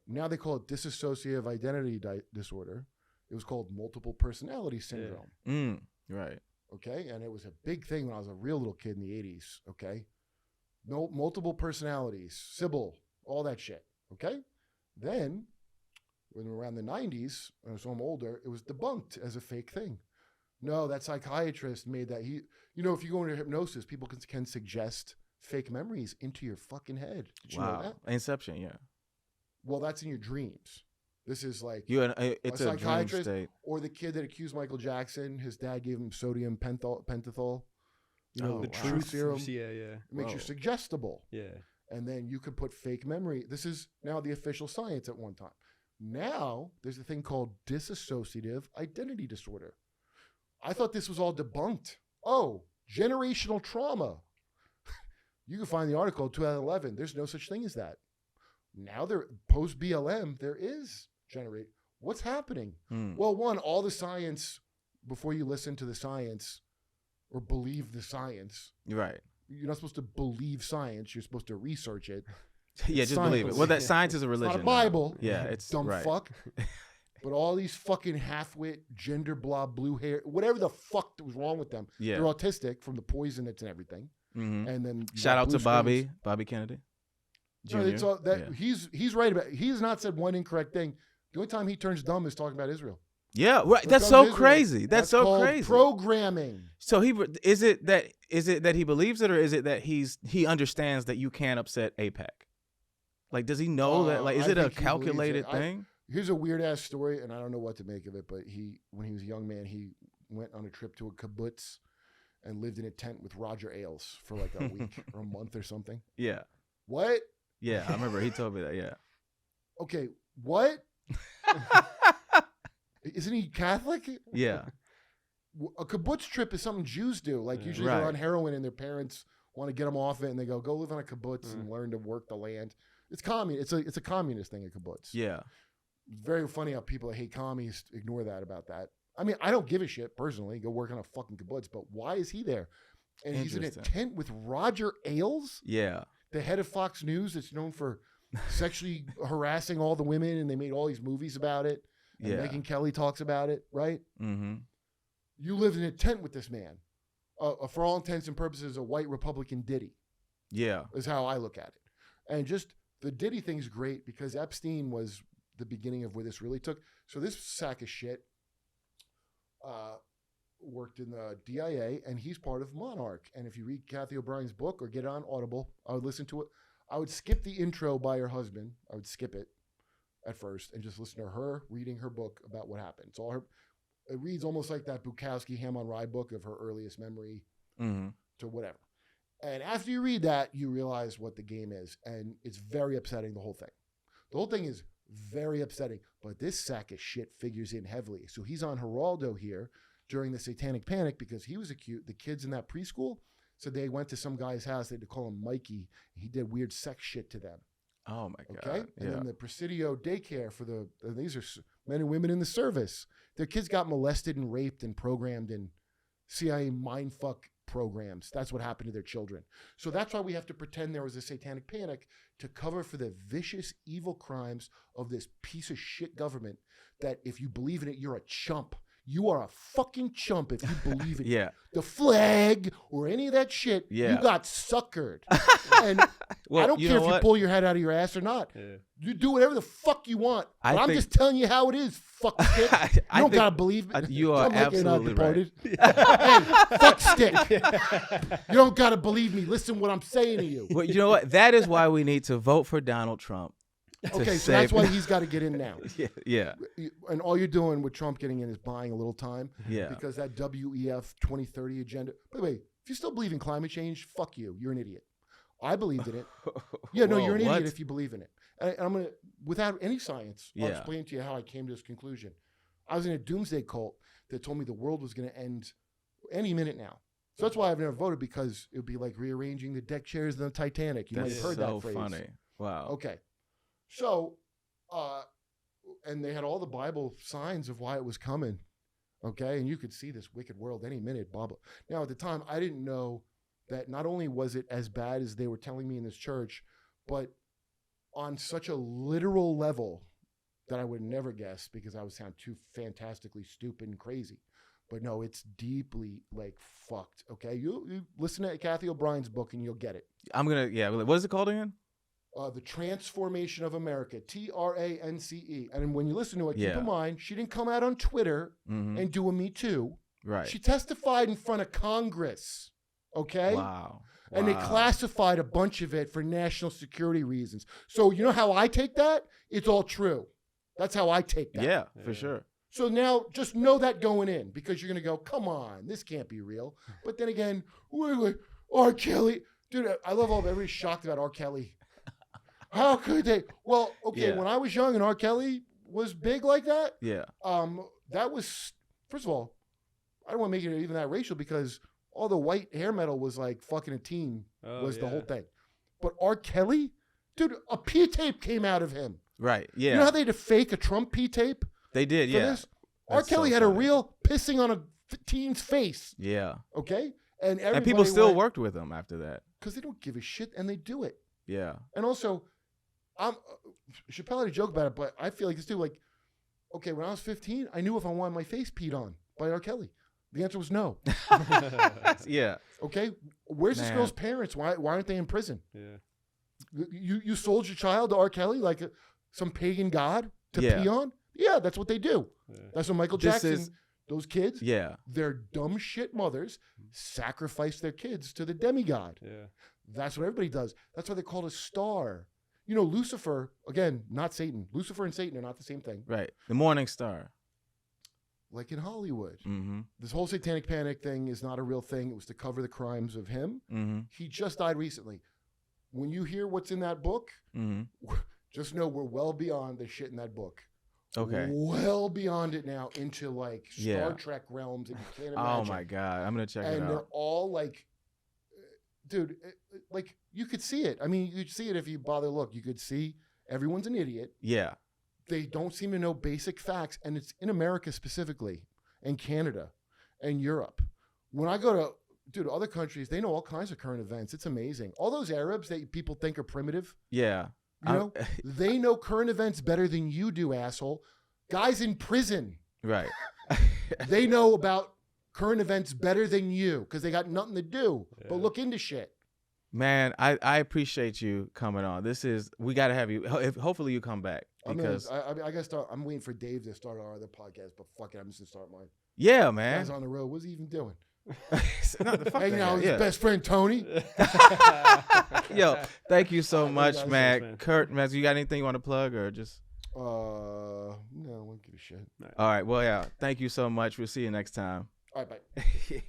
Now they call it dissociative identity disorder. It was called multiple personality syndrome. Right. Okay, and it was a big thing when I was a real little kid in the 80s. Okay, no multiple personalities, Sybil, all that shit. Okay, then when around the 90s, so I'm older, it was debunked as a fake thing. No, that psychiatrist made that. If you go into hypnosis, people can suggest fake memories into your fucking head. Did you know that? Inception, yeah. Well, that's in your dreams. This is like it's a dream state. Or the kid that accused Michael Jackson, his dad gave him sodium pentothal. The truth serum. Yeah. It makes you suggestible. Yeah. And then you could put fake memory. This is now the official science at one time. Now there's a thing called dissociative identity disorder. I thought this was all debunked. Oh, generational trauma. You can find the article 2011. There's no such thing as that. Now post BLM, there is what's happening? Well, one, all the science, before you listen to the science or believe the science. Right. You're not supposed to believe science. You're supposed to research it. Yeah, just believe it. Well, that science is a religion. It's not a Bible. Yeah, it's dumb right. fuck. But all these fucking half-wit, gender blob, blue hair, whatever the fuck was wrong with them. Yeah. They're autistic from the poison that's in everything. Mm-hmm. And then shout out to Bobby Kennedy. No, it's all that he's right about. He has not said one incorrect thing. The only time he turns dumb is talking about Israel. Yeah, right. That's so crazy. That's so called crazy. Programming. So is it that he believes it, or is it that he understands that you can't upset AIPAC? Like, does he know that? Like, is it a calculated thing? Here's a weird ass story, and I don't know what to make of it. But when he was a young man, he went on a trip to a kibbutz and lived in a tent with Roger Ailes for like a week or a month or something. Yeah. What? Yeah, I remember he told me that. Yeah. Okay, what? Isn't he Catholic? Yeah. A kibbutz trip is something Jews do. Like usually they're on heroin and their parents want to get them off it, and they go live on a kibbutz and learn to work the land. It's It's a communist thing, a kibbutz. Yeah. It's very funny how people that hate commies ignore that about that. I mean, I don't give a shit personally. Go work on a fucking kibbutz, but why is he there? And he's in a tent with Roger Ailes. Yeah. The head of Fox News that's known for sexually harassing all the women, and they made all these movies about it. And Megyn Kelly talks about it, right? Mm-hmm. You lived in a tent with this man. For all intents and purposes, a white Republican Diddy. Yeah. Is how I look at it. And just the Diddy thing's great because Epstein was the beginning of where this really took. So this sack of shit worked in the DIA, and he's part of Monarch. And if you read Kathy O'Brien's book or get it on Audible, I would listen to it. I would skip the intro by her husband. I would skip it at first and just listen to her reading her book about what happened. It's all her. It reads almost like that Bukowski Ham on Rye book of her earliest memory to whatever. And after you read that, you realize what the game is. And it's very upsetting, the whole thing. The whole thing is very upsetting. But this sack of shit figures in heavily. So he's on Geraldo here during the Satanic Panic because he was the kids in that preschool. So they went to some guy's house. They had to call him Mikey. And he did weird sex shit to them. Oh, my God. Okay? And then the Presidio daycare for these are men and women in the service. Their kids got molested and raped and programmed in CIA mindfuck programs. That's what happened to their children. So that's why we have to pretend there was a satanic panic to cover for the vicious, evil crimes of this piece of shit government that if you believe in it, you're a chump. You are a fucking chump if you believe it. Yeah. The flag or any of that shit, you got suckered. And well, I don't care if you pull your head out of your ass or not. Yeah. You do whatever the fuck you want. But I'm just telling you how it is, fuck stick. You don't got to believe me. You are absolutely right. Hey, fuck stick. You don't got to believe me. Listen what I'm saying to you. Well, you know what? That is why we need to vote for Donald Trump. Okay, so that's why he's got to get in now. Yeah. And all you're doing with Trump getting in is buying a little time. Yeah. Because that WEF 2030 agenda. By the way, if you still believe in climate change, fuck you. You're an idiot. I believed in it. Yeah, no, you're an idiot if you believe in it. And I'm going to, without any science, I'll explain to you how I came to this conclusion. I was in a doomsday cult that told me the world was going to end any minute now. So that's why I've never voted, because it would be like rearranging the deck chairs in the Titanic. You might have heard that phrase. That's so funny. Wow. Okay. So, and they had all the Bible signs of why it was coming. Okay. And you could see this wicked world any minute, blah, blah. Now, at the time, I didn't know that not only was it as bad as they were telling me in this church, but on such a literal level that I would never guess because I would sound too fantastically stupid and crazy. But no, it's deeply like fucked. Okay, you listen to Kathy O'Brien's book and you'll get it. I'm gonna what is it called again? The Transformation of America, TRANCE. And when you listen to it, keep Yeah. in mind she didn't come out on Twitter Mhm. and do a Me Too. Right. She testified in front of Congress. Okay. Wow. And they classified a bunch of it for national security reasons. So you know how I take that? It's all true. That's how I take that. Yeah, for sure. So now just know that going in because you're going to go, come on, this can't be real. But then again, wait, R. Kelly. Dude, I love all everybody's shocked about R. Kelly. How could they? Well, okay, Yeah. when I was young and R. Kelly was big like that, Yeah. that was, first of all, I don't want to make it even that racial because all the white hair metal was like fucking a teen was the whole thing. But R. Kelly, dude, a P tape came out of him. Right. Yeah. You know how they had to fake a Trump P tape? They did. For Yeah. this? R. That's Kelly so had a funny. real pissing on a teen's face. Yeah. Okay? And people still went, worked with him after that. because they don't give a shit and they do it. Yeah. And also, Chappelle had a joke about it, but I feel like this too. Like, okay, when I was 15, I knew if I wanted my face peed on by R. Kelly. The answer was no. Yeah. Okay? Where's this Man. girl's parents? Why aren't they in prison? Yeah. You sold your child to R. Kelly like some pagan god to Yeah. pee on? Yeah, that's what they do. Yeah. That's what Michael This Jackson, is- those kids, Yeah. their dumb shit mothers sacrifice their kids to the demigod. Yeah. That's what everybody does. That's why they're called a star. You know, Lucifer, again, not Satan. Lucifer and Satan are not the same thing. Right. The Morning Star. Like in Hollywood. Mm-hmm. This whole satanic panic thing is not a real thing. It was to cover the crimes of him. Mm-hmm. He just died recently. When you hear what's in that book, Mm-hmm. just know we're well beyond the shit in that book. Okay. Well beyond it now into like Star Yeah. Trek realms that you can't Oh imagine. my God. I'm gonna check it And they're out. all like, dude, like you could see it. I mean, you'd see it if you bother to look. You could see everyone's an idiot. Yeah. They don't seem to know basic facts, and it's in America specifically, and Canada, and Europe. When I go to, dude, other countries, they know all kinds of current events. It's amazing. All those Arabs that people think are primitive, Yeah. you know, they know current events better than you do, asshole. Guys in prison, Right. they know about current events better than you because they got nothing to do but look into shit. Man, I appreciate you coming on. We got to have you. Hopefully you come back because I got to start. I'm waiting for Dave to start our other podcast, but fuck it, I'm just gonna start mine. yeah, man. Guys on the road, what's he even doing? No, the fuck Hanging that out guy, with his yeah. best friend Tony. Yo, thank you so much, guys. man. Thanks, man. Kurt Metzger, you got anything you want to plug or just? No, I don't give a shit. All right. Well, yeah. Thank you so much. We'll see you next time. All right, bye.